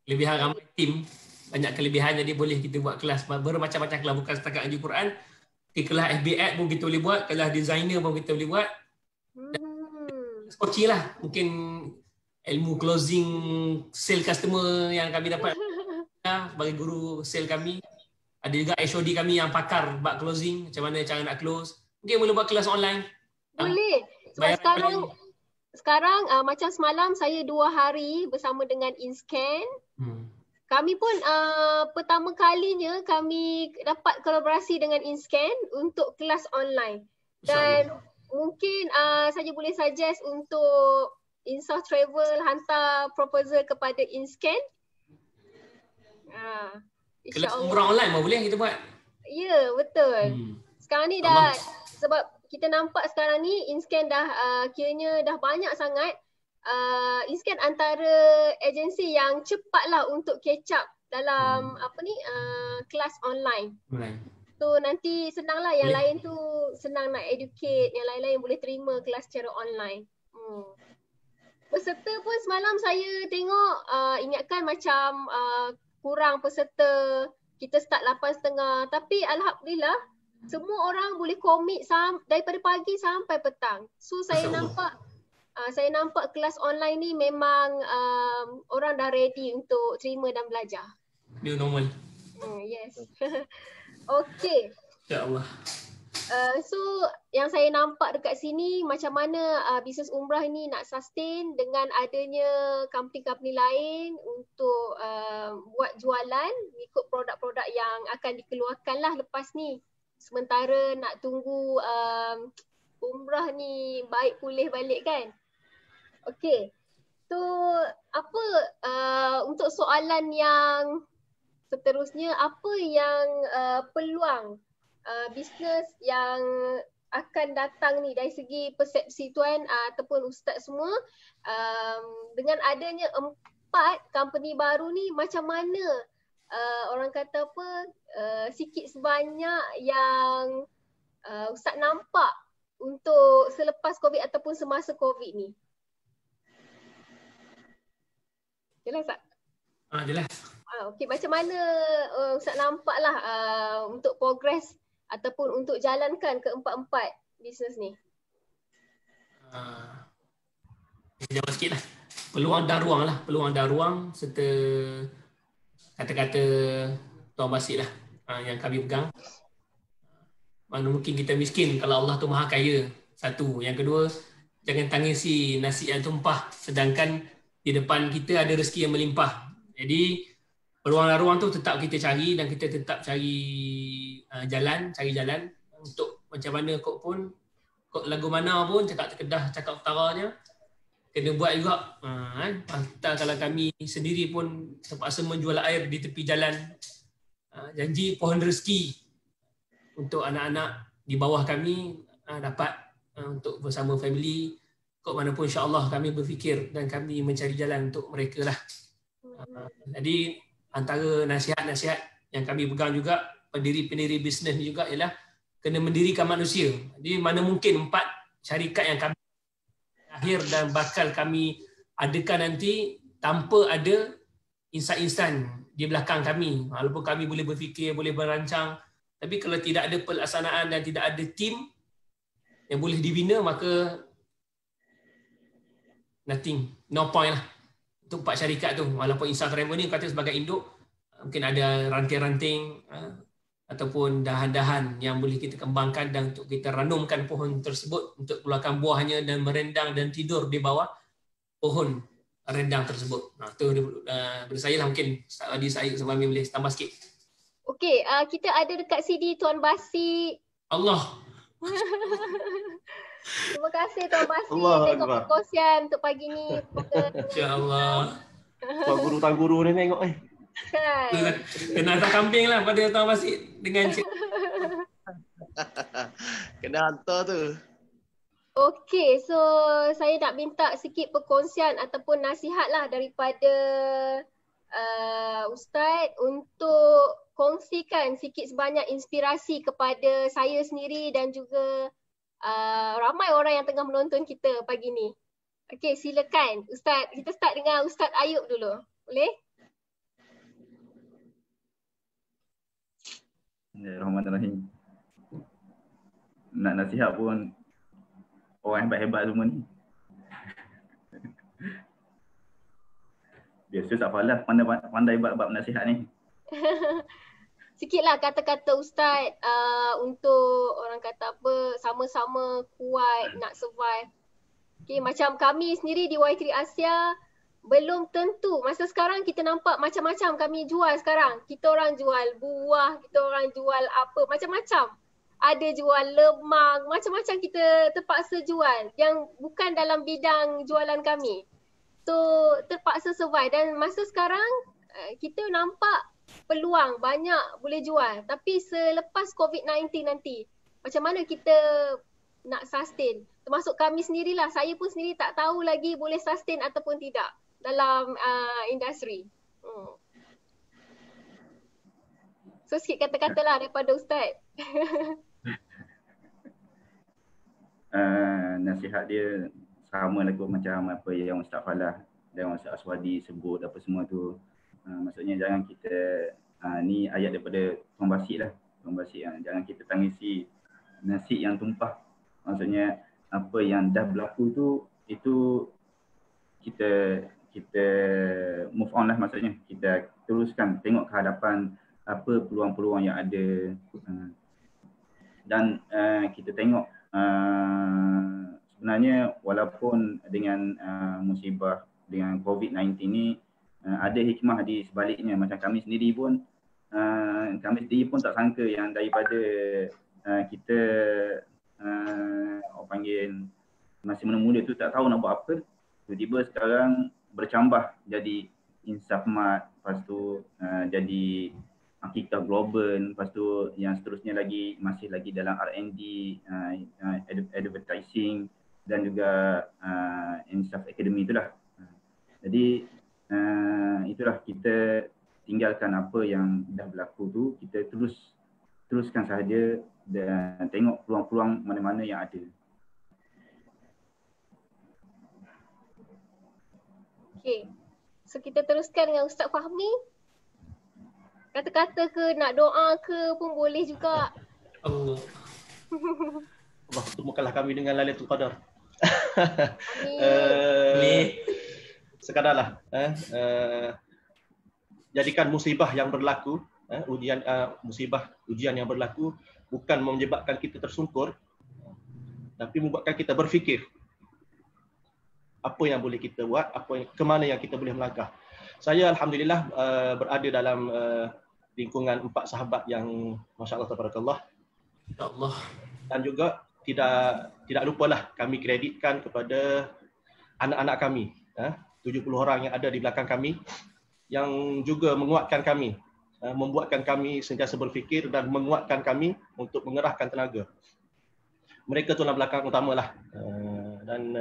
S1: Kelebihan ramai tim, banyak kelebihan, jadi boleh kita buat kelas bermacam-macam kelas, bukan setakat ngaji Quran. Kelas FB pun kita boleh buat, kelas designer pun kita boleh buat. Skoci lah, mungkin ilmu closing sale customer yang kami dapat sebagai guru sale kami. Ada juga HOD kami yang pakar bab closing, macam mana cara nak close. Mungkin boleh buat kelas online.
S2: Boleh. Sebab sekarang macam semalam saya 2 hari bersama dengan InScan. Kami pun pertama kalinya kami dapat kolaborasi dengan InScan untuk kelas online. Dan mungkin saya boleh suggest untuk Insaf Travel hantar proposal kepada InScan.
S1: Kelas umrah online pun boleh kita buat.
S2: Ya, betul. Sekarang ni dah, sebab kita nampak sekarang ni InScan dah kiranya dah banyak sangat. InScan antara agensi yang cepatlah untuk catch up dalam kelas online. So nanti senanglah, yang lain tu senang nak educate, yang lain-lain boleh terima kelas secara online. Peserta pun semalam saya tengok ingatkan macam kurang peserta. Kita start 8.30, tapi alhamdulillah semua orang boleh komit daripada pagi sampai petang. So saya nampak kelas online ni memang orang dah ready untuk terima dan belajar.
S1: New normal.
S2: Yes. Okay.
S1: InsyaAllah.
S2: So yang saya nampak dekat sini macam mana bisnes umrah ni nak sustain dengan adanya company-company lain untuk buat jualan ikut produk-produk yang akan dikeluarkan lah lepas ni. Sementara nak tunggu umrah ni baik pulih balik kan. Okay. So apa untuk soalan yang seterusnya, apa yang peluang bisnes yang akan datang ni dari segi persepsi tuan ataupun ustaz semua, dengan adanya 4 company baru ni, macam mana orang kata apa, sikit sebanyak yang ustaz nampak untuk selepas COVID ataupun semasa COVID ni? Jelas tak?
S1: Jelas.
S2: Okey, macam mana ustaz nampak lah untuk progress ataupun untuk jalankan keempat-empat bisnes ni?
S1: Jawab sikit lah. Peluang dan ruang lah. Peluang dan ruang serta kata-kata Tuan Basit lah yang kami pegang. Mana mungkin kita miskin kalau Allah tu maha kaya. Satu. Yang kedua, jangan tangisi nasi yang tumpah sedangkan di depan kita ada rezeki yang melimpah. Jadi peluang dan ruang tu tetap kita cari dan kita tetap cari jalan untuk macam mana kok pun, kok lagu mana pun, cakap Kedah, cakap utaranya, kena buat juga. Patut kalau kami sendiri pun terpaksa menjual air di tepi jalan, janji pohon rezeki untuk anak-anak di bawah kami dapat untuk bersama family. Kok mana pun insya-Allah kami berfikir dan kami mencari jalan untuk mereka lah. Jadi antara nasihat-nasihat yang kami pegang juga pendiri-pendiri bisnes ni juga ialah kena mendirikan manusia. Jadi mana mungkin 4 syarikat yang kami lahir dan bakal kami adakan nanti tanpa ada insan-insan di belakang kami. Walaupun kami boleh berfikir, boleh merancang, tapi kalau tidak ada pelaksanaan dan tidak ada tim yang boleh dibina, maka nothing, no point lah untuk 4 syarikat tu. Walaupun Insaf Travel ni kata sebagai induk, mungkin ada ranting-ranting ataupun dahan-dahan yang boleh kita kembangkan dan untuk kita ranumkan pohon tersebut untuk keluarkan buahnya dan merendang dan tidur di bawah pohon rendang tersebut. Tu dari saya lah mungkin. Tadi saya sama Amin boleh tambah sikit.
S2: Okey, kita ada dekat sini Tuan Basit.
S1: Allah.
S2: Terima kasih Tuan Basit tengok perkongsian untuk pagi ni.
S1: InsyaAllah.
S5: Tuan guru ni tengok
S2: Kan.
S1: Kena hantar kambing lah pada Tuan Basit dengan
S4: Kena hantar tu.
S2: Okey, so saya nak minta sikit perkongsian ataupun nasihat lah daripada Ustaz untuk kongsikan sikit sebanyak inspirasi kepada saya sendiri dan juga ramai orang yang tengah menonton kita pagi ni. Okey, silakan Ustaz. Kita start dengan Ustaz Ayub dulu. Boleh?
S3: Bismillahirrahmanirrahim. Nak nasihat pun orang hebat-hebat semua ni. Biasa tak falas pandai bab nasihat ni.
S2: Sikitlah kata-kata Ustaz untuk orang kata apa, sama-sama kuat nak survive. Okay, macam kami sendiri di Y3 Asia belum tentu. Masa sekarang kita nampak macam-macam kami jual sekarang. Kita orang jual buah, kita orang jual apa, macam-macam. Ada jual lemang, macam-macam kita terpaksa jual yang bukan dalam bidang jualan kami. So terpaksa survive dan masa sekarang kita nampak peluang banyak boleh jual. Tapi selepas COVID-19 nanti, macam mana kita nak sustain? Termasuk kami sendirilah, saya pun sendiri tak tahu lagi boleh sustain ataupun tidak dalam industri. So sikit kata-kata lah daripada Ustaz.
S3: Nasihat dia sama lah kot macam apa yang Ustaz Falah dan Ustaz Aswadi sebut apa semua tu. Maksudnya jangan kita, ni ayat daripada Tuan Basit lah. Tuan Basit, jangan kita tangisi nasi yang tumpah. Maksudnya apa yang dah berlaku tu, itu kita move on lah, maksudnya kita teruskan, tengok ke hadapan apa peluang-peluang yang ada, dan kita tengok sebenarnya walaupun dengan musibah dengan COVID-19 ni ada hikmah di sebaliknya. Macam kami sendiri pun tak sangka yang daripada kita orang panggil masih mula-mula tu tak tahu nak buat apa, tiba-tiba sekarang bercambah jadi Insafmat, lepas tu jadi Akikah Global, lepas tu yang seterusnya lagi masih lagi dalam R&D, advertising dan juga Insaf Academy itulah. Jadi itulah, kita tinggalkan apa yang dah berlaku tu, kita teruskan sahaja dan tengok peluang-peluang mana-mana yang ada.
S2: Okay, so kita teruskan dengan Ustaz Fahmi. Kata-kata ke, nak doa ke pun boleh juga.
S5: Allah temukanlah kami dengan Lailatul Qadar. Sekadarlah jadikan musibah yang berlaku, ujian yang berlaku bukan menyebabkan kita tersungkur, tapi membuatkan kita berfikir apa yang boleh kita buat, ke mana yang kita boleh melangkah. Saya alhamdulillah berada dalam lingkungan 4 sahabat yang masya-Allah tabarakallah.
S1: InsyaAllah.
S5: Dan juga tidak lupalah kami kreditkan kepada anak-anak kami, 70 orang yang ada di belakang kami yang juga menguatkan kami, membuatkan kami sentiasa berfikir dan menguatkan kami untuk mengerahkan tenaga. Mereka tulang belakang utamalah, dan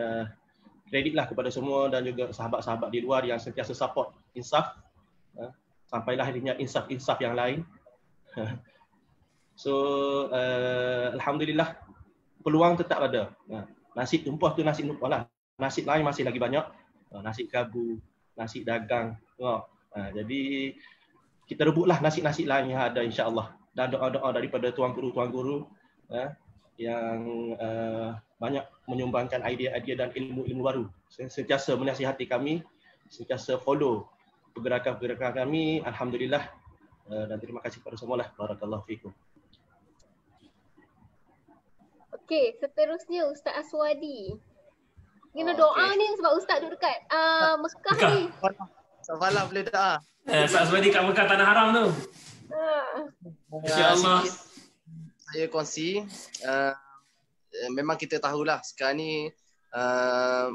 S5: kreditlah kepada semua dan juga sahabat-sahabat di luar yang sentiasa support Insaf, sampai lahirnya Insaf yang lain. So alhamdulillah peluang tetap ada. Nasi tumpah tu nasi tumpah lah. Nasi lain masih lagi banyak. Nasi kabu, nasi dagang. Jadi kita rebutlah nasi-nasi lain yang ada insya-Allah. Dan doa-doa daripada tuan guru yang banyak menyumbangkan idea-idea dan ilmu-ilmu baru. Sentiasa menasihati kami, sentiasa follow pergerakan-pergerakan kami. Alhamdulillah, dan terima kasih kepada semualah. Barakallahu fiikum.
S2: Okey, seterusnya Ustaz Aswadi. Kena doa ni sebab Ustaz duduk dekat Mekah ni.
S4: Semalam boleh doa.
S1: Ustaz Aswadi kat Mekah Tanah Haram tu. InsyaAllah.
S4: Saya kongsi, memang kita tahulah sekarang ni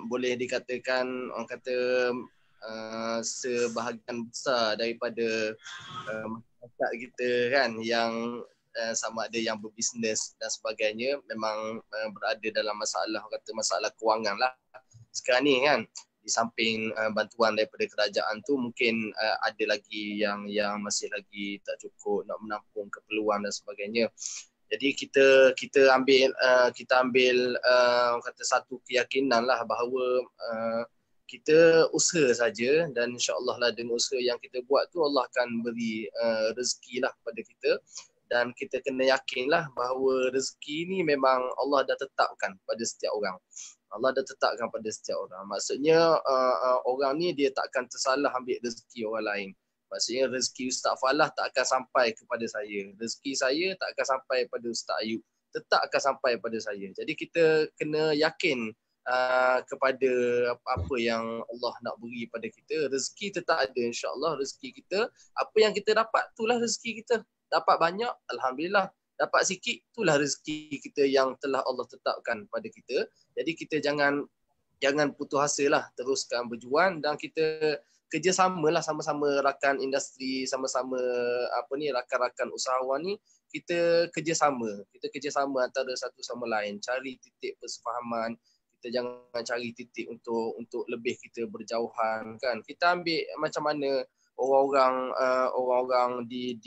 S4: boleh dikatakan orang kata sebahagian besar daripada masyarakat kita kan yang sama ada yang berbisnes dan sebagainya memang berada dalam masalah kewangan lah sekarang ni kan. Di samping bantuan daripada kerajaan tu mungkin ada lagi yang masih lagi tak cukup nak menampung keperluan dan sebagainya. Jadi kita ambil kata satu keyakinan lah bahawa kita usaha saja dan insya-Allah lah dengan usaha yang kita buat tu Allah akan beri rezeki lah pada kita, dan kita kena yakinlah bahawa rezeki ni memang Allah dah tetapkan pada setiap orang. Allah dah tetapkan pada setiap orang. Maksudnya orang ni dia tak akan tersalah ambil rezeki orang lain. Maksudnya rezeki Ustaz Falah tak akan sampai kepada saya. Rezeki saya tak akan sampai pada Ustaz Ayub. Tetap akan sampai pada saya. Jadi kita kena yakin kepada apa yang Allah nak beri pada kita. Rezeki tetap ada, insya-Allah rezeki kita. Apa yang kita dapat itulah rezeki kita. Dapat banyak, alhamdulillah. Dapat sikit, itulah rezeki kita yang telah Allah tetapkan pada kita. Jadi kita jangan putus asa lah, teruskan berjuang dan kita kerjasamalah sama-sama rakan industri, sama-sama rakan-rakan usahawan ni, kita kerjasama antara satu sama lain, cari titik persefahaman. Kita jangan cari titik untuk lebih kita berjauhan kan. Kita ambil macam mana orang-orang di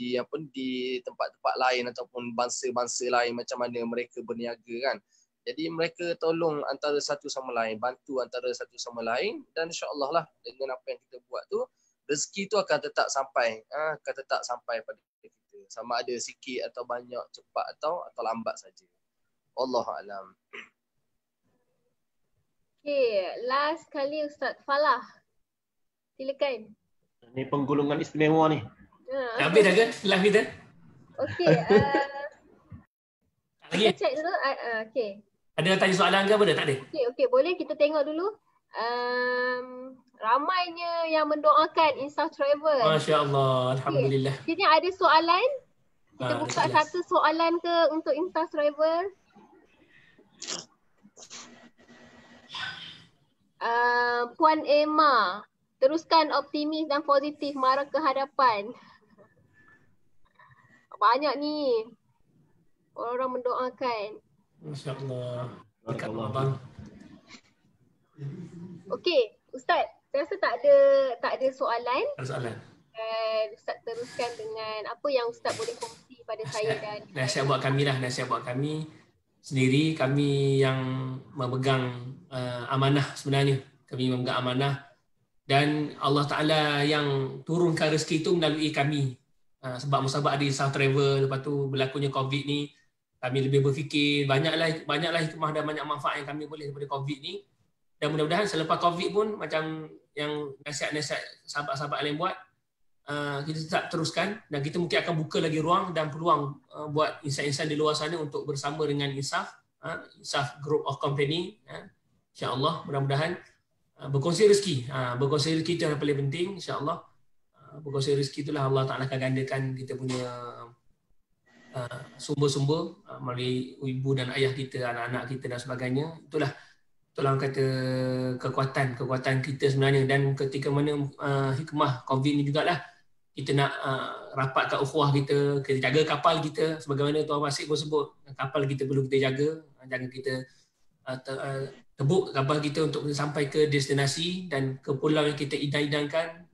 S4: tempat-tempat lain ataupun bangsa-bangsa lain macam mana mereka berniaga kan. Jadi mereka tolong antara satu sama lain, bantu antara satu sama lain, dan insya-Allah lah dengan apa yang kita buat tu rezeki tu akan tetap sampai pada kita. Sama ada sikit atau banyak, cepat atau lambat saja. Wallahu alam.
S2: Okay, last kali Ustaz Falah. Silakan.
S5: Ni penggulungan istimewa ni.
S1: Habis dah ke live kita?
S2: Okey.
S1: Lagi?
S2: Kita check dulu. Okey.
S1: Ada tanya soalan ke apa dah? Tak ada?
S2: Okey, boleh kita tengok dulu. Ramainya yang mendoakan Insaf Travel.
S1: Masya-Allah, alhamdulillah.
S2: Sini ada soalan. Kita buka
S1: jelas.
S2: satu soalan ke untuk Insaf Travel. Puan Emma, teruskan optimis dan positif marah ke hadapan. Banyak ni orang mendoakan.
S1: Masya-Allah. Dekat abang.
S2: Okey, Ustaz, saya rasa tak ada soalan.
S1: Ada soalan.
S2: Ustaz teruskan dengan apa yang Ustaz boleh kongsi pada saya dan
S1: nasihat buat kami sendiri, kami yang memegang amanah sebenarnya. Kami memegang amanah dan Allah Ta'ala yang turunkan rezeki itu melalui kami. Sebab musabak ada Insaf Travel, lepas tu berlakunya COVID ni, kami lebih berfikir, banyaklah hikmah dan banyak manfaat yang kami boleh daripada COVID ni. Dan mudah-mudahan selepas COVID pun macam yang nasihat-nasihat sahabat-sahabat lain buat, kita tetap teruskan dan kita mungkin akan buka lagi ruang dan peluang buat insan-insan di luar sana untuk bersama dengan Insaf Group of Company, insya-Allah mudah-mudahan berkongsi rezeki. Berkongsi rezeki itu yang paling penting, insya-Allah. Berkongsi rezeki itulah Allah Ta'ala akan gandakan kita punya sumber-sumber melalui ibu dan ayah kita, anak-anak kita dan sebagainya. Itulah kata kekuatan kita sebenarnya. Dan ketika mana hikmah COVID ni jugalah kita nak rapatkan ukhuwah kita jaga kapal kita, sebagaimana Tuan Wasik pun sebut, kapal kita perlu kita jaga, jangan kita tebuk kapal kita untuk sampai ke destinasi dan ke pulau yang kita idam-idamkan,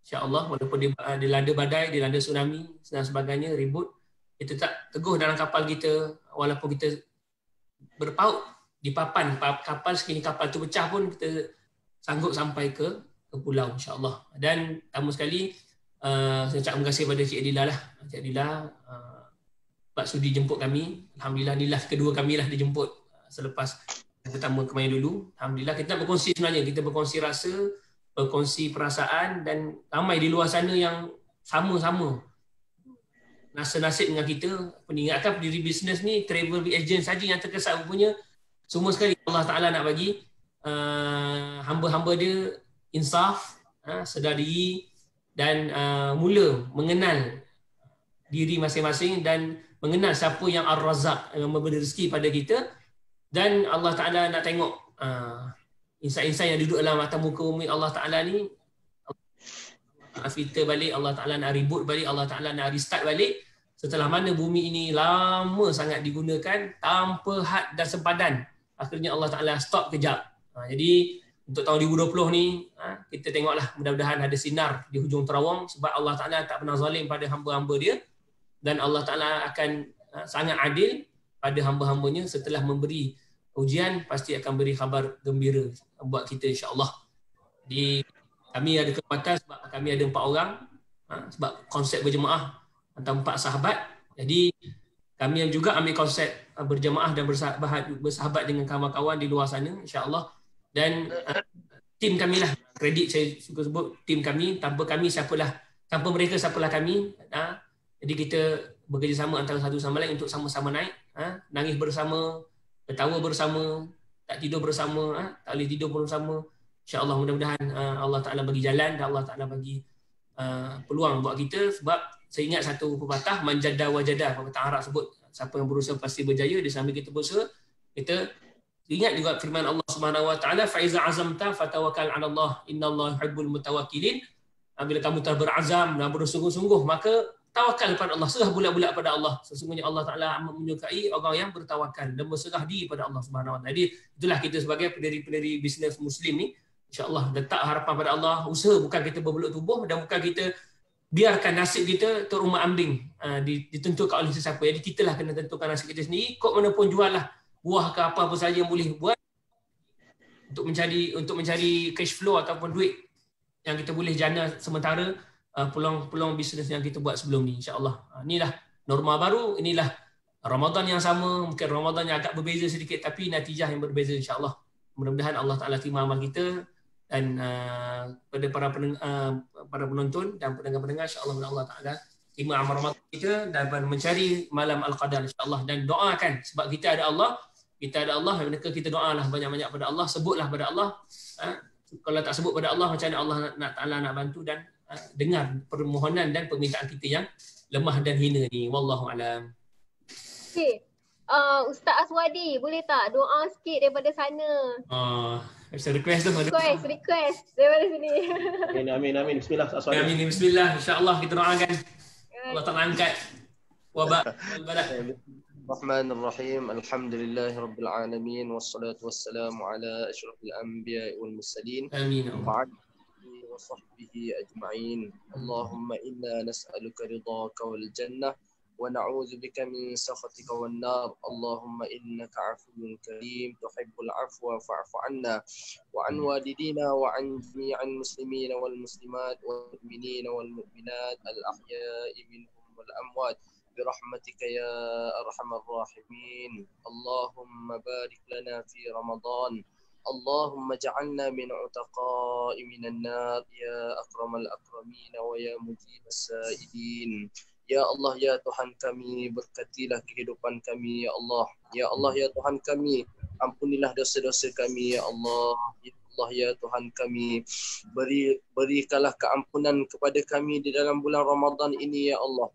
S1: insya-Allah. Walaupun dilanda badai, dilanda tsunami dan sebagainya, ribut, kita tak teguh dalam kapal kita, walaupun kita berpaut di papan kapal, sekiranya kapal tu pecah pun kita sanggup sampai ke pulau, insya-Allah. Dan tamu sekali, saya ucap terima kasih kepada Cik Adila lah. Cik Adila sebab sudi jemput kami. Alhamdulillah, inilah kedua kami lah dijemput selepas pertama kemarin dulu. Alhamdulillah, kita berkongsi sebenarnya, kita berkongsi rasa, berkongsi perasaan, dan ramai di luar sana yang sama-sama nasib dengan kita. Mengingatkan pendiri bisnes ni, travel agent saja yang terkesan punya. Semua sekali Allah Ta'ala nak bagi hamba-hamba dia insaf, sedar diri dan mula mengenal diri masing-masing dan mengenal siapa yang Ar-Razzaq, yang memberi rezeki pada kita. Dan Allah Ta'ala nak tengok insan-insan yang duduk dalam atas muka bumi Allah Ta'ala ni, Allah filter balik, Allah Ta'ala nak reboot balik, Allah Ta'ala nak restart balik. setelah mana bumi ini lama sangat digunakan tanpa had dan sempadan. Akhirnya Allah Ta'ala stop kejap. Jadi untuk tahun 2020 ni, kita tengoklah mudah-mudahan ada sinar di hujung terawang sebab Allah Ta'ala tak pernah zalim pada hamba-hamba dia dan Allah Ta'ala akan sangat adil pada hamba-hambanya setelah memberi ujian pasti akan beri khabar gembira buat kita insya-Allah. Jadi kami ada kekuatan sebab kami ada 4 orang sebab konsep berjemaah antara 4 sahabat. Jadi kami yang juga ambil konsep berjemaah dan bersahabat dengan kawan-kawan di luar sana insya-Allah. Dan tim kami lah, kredit saya suka sebut tim kami, tanpa mereka siapalah kami. Jadi kita bekerjasama antara satu sama lain untuk sama-sama naik, nangis bersama, ketawa bersama, tak tidur bersama, tak boleh tidur bersama. InsyaAllah mudah-mudahan Allah Ta'ala bagi jalan dan Allah Ta'ala bagi peluang buat kita. Sebab saya ingat satu pepatah, manjada wajada, pepatah Arab sebut, siapa yang berusaha pasti berjaya. Di samping kita berusaha, kita ingat juga firman Allah Subhanahu wa taala, fa iza azamta fatawakkal 'ala Allah, innallaha yuhibbul mutawakkilin. Bila kamu telah berazam dan bersungguh-sungguh, maka tawakal kepada Allah, serah bulat-bulat pada Allah. Sesungguhnya Allah Taala menyukai orang yang bertawakal dan berserah diri pada Allah Subhanahu wa taala. Jadi itulah kita sebagai pendiri-pendiri bisnes Muslim ni, insya-Allah letak harapan pada Allah. Usaha bukan kita berbelut tubuh dan bukan kita biarkan nasib kita terumah ambing ditentukan oleh sesiapa. Jadi kitalah kena tentukan nasib kita sendiri. Kok mana pun jual lah buah ke apa-apa saja yang boleh buat untuk mencari cash flow ataupun duit yang kita boleh jana sementara peluang bisnes yang kita buat sebelum ni, insya-Allah. Inilah norma baru, inilah Ramadan yang sama, mungkin Ramadan yang agak berbeza sedikit tapi natijah yang berbeza insya-Allah. Mudah-mudahan Allah Taala terima amal kita dan pada para penonton dan pendengar-pendengar, insya-Allah Allah Taala terima amal Ramadan kita dan mencari malam Al-Qadar insya-Allah. Dan doakan sebab kita ada Allah, maka kita doalah banyak-banyak pada Allah, sebutlah pada Allah. Kalau tak sebut pada Allah, macam mana Allah nak bantu dan dengar permohonan dan permintaan kita yang lemah dan hina ni. Wallahu alam.
S2: Okey. Ustaz Aswadi, boleh tak doa sikit daripada sana?
S1: Saya request tu.
S2: Request daripada sini.
S5: Amin. Bismillah Aswadi.
S1: Amin. Bismillah. InsyaAllah kita doakan Allah Ta'ala angkat wabak wal-balak.
S4: Bismillahirrahmanirrahim. Alhamdulillahirabbil alamin wassalatu wassalamu ala asyrafil anbiya'i wal mursalin.
S1: Amin.
S4: وصحبه أجمعين. اللهم إنا نسألك رضاك والجنة ونعوذ بك من سخطك والنار. اللهم إنك عفو كريم تحب العفو فاعف عنا وعن والدينا وعن جميع المسلمين والمسلمات والمؤمنين والمؤمنات الأحياء منهم والأموات برحمتك يا أرحم الراحمين. اللهم بارك لنا في رمضان. اللهم اجعلنا من عتقاء من النار يا أكرم الأكرمين ويا مجيب السائلين. Ya Allah, ya Tuhan kami, berkatilah kehidupan kami, ya Allah. Ya Allah, ya Tuhan kami, ampunilah dosa-dosa kami, ya Allah. Ya Allah, ya Tuhan kami, berikanlah keampunan kepada kami di dalam bulan Ramadan ini, ya Allah.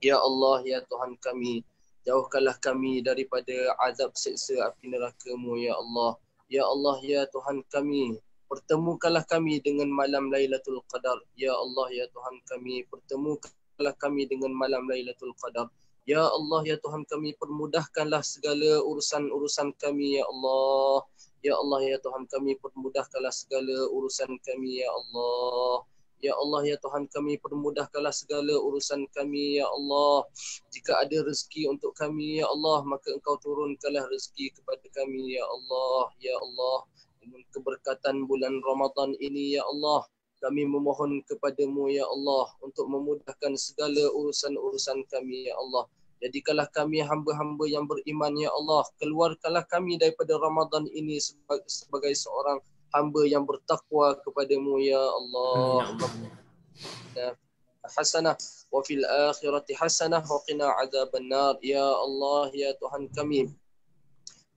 S4: Ya Allah, ya Tuhan kami, jauhkanlah kami daripada azab siksa api neraka-Mu, ya Allah. Ya Allah, ya Tuhan kami, pertemukanlah kami dengan malam Lailatul Qadar. Ya Allah, ya Tuhan kami, pertemukanlah kami dengan malam Lailatul Qadar. Ya Allah, ya Tuhan kami, permudahkanlah segala urusan-urusan kami, ya Allah. Ya Allah, ya Tuhan kami, permudahkanlah segala urusan kami, ya Allah. Ya Allah, ya Tuhan kami, permudahkanlah segala urusan kami, ya Allah. Jika ada rezeki untuk kami, ya Allah, maka Engkau turunkanlah rezeki kepada kami, ya Allah. Ya Allah, dengan keberkatan bulan Ramadan ini, ya Allah, kami memohon kepadamu, ya Allah, untuk memudahkan segala urusan-urusan kami, ya Allah. Jadikanlah kami hamba-hamba yang beriman, ya Allah. Keluarkanlah kami daripada Ramadan ini sebagai seorang hamba yang bertakwa kepadamu, ya Allah. Hasanah wa fil akhirati hasanah wa qina adzabannar. Ya Allah, ya Tuhan kami,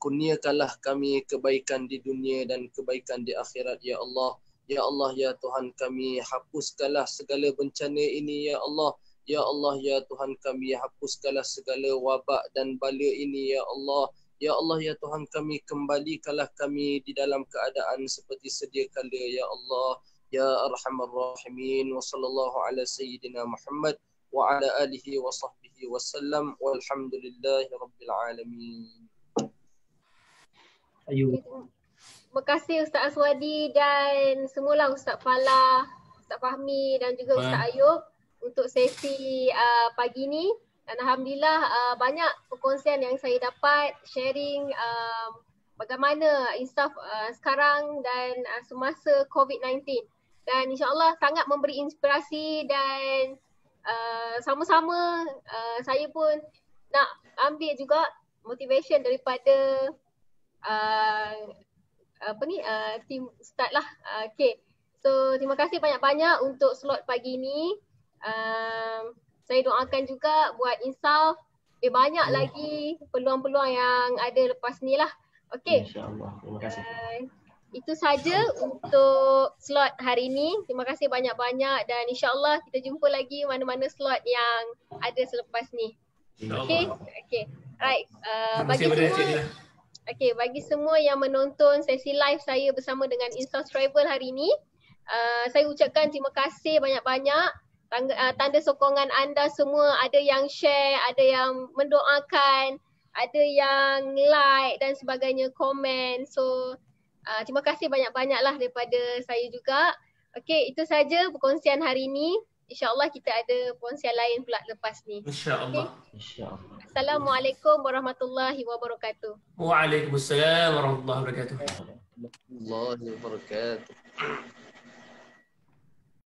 S4: kurniakanlah kami kebaikan di dunia dan kebaikan di akhirat, ya Allah. Ya Allah, ya Tuhan kami, hapuskanlah segala bencana ini, ya Allah. Ya Allah, ya Tuhan kami, hapuskanlah segala wabak dan bala ini, ya Allah. Ya Allah, ya Tuhan kami, kembalikanlah kami di dalam keadaan seperti sedia kala, ya Allah. Ya Arhamar Rahimin. Wa sallallahu ala Sayyidina Muhammad wa ala alihi wa sahbihi wasallam walhamdulillahirabbil alamin.
S1: Ayu.
S2: Terima kasih Ustaz Aswadi dan semula Ustaz Falah, Ustaz Fahmi dan juga Ustaz Ayub untuk sesi pagi ni. Dan alhamdulillah banyak perkongsian yang saya dapat, sharing bagaimana Insaf sekarang dan semasa COVID-19. Dan insya-Allah sangat memberi inspirasi dan sama-sama saya pun nak ambil juga motivation daripada team Ustaz lah. Okay. So terima kasih banyak-banyak untuk slot pagi ni. Saya doakan juga buat Insaf lebih banyak lagi peluang-peluang yang ada lepas ni lah. Okay.
S5: InsyaAllah. Terima kasih.
S2: Itu saja untuk slot hari ini. Terima kasih banyak-banyak dan insyaAllah kita jumpa lagi mana-mana slot yang ada selepas ni. Okay. Okay. Right. Bagi semua yang menonton sesi live saya bersama dengan Insaf Travel hari ini, saya ucapkan terima kasih banyak-banyak. Tanda sokongan anda semua, ada yang share, ada yang mendoakan, ada yang like dan sebagainya, komen. So terima kasih banyak-banyaklah daripada saya juga. Okey, itu saja perkongsian hari ini. InsyaAllah kita ada perkongsian lain pula lepas ni.
S1: InsyaAllah.
S2: Okay.
S5: InsyaAllah.
S2: Assalamualaikum warahmatullahi wabarakatuh.
S1: Waalaikumsalam warahmatullahi wabarakatuh.
S4: Warahmatullahi wabarakatuh.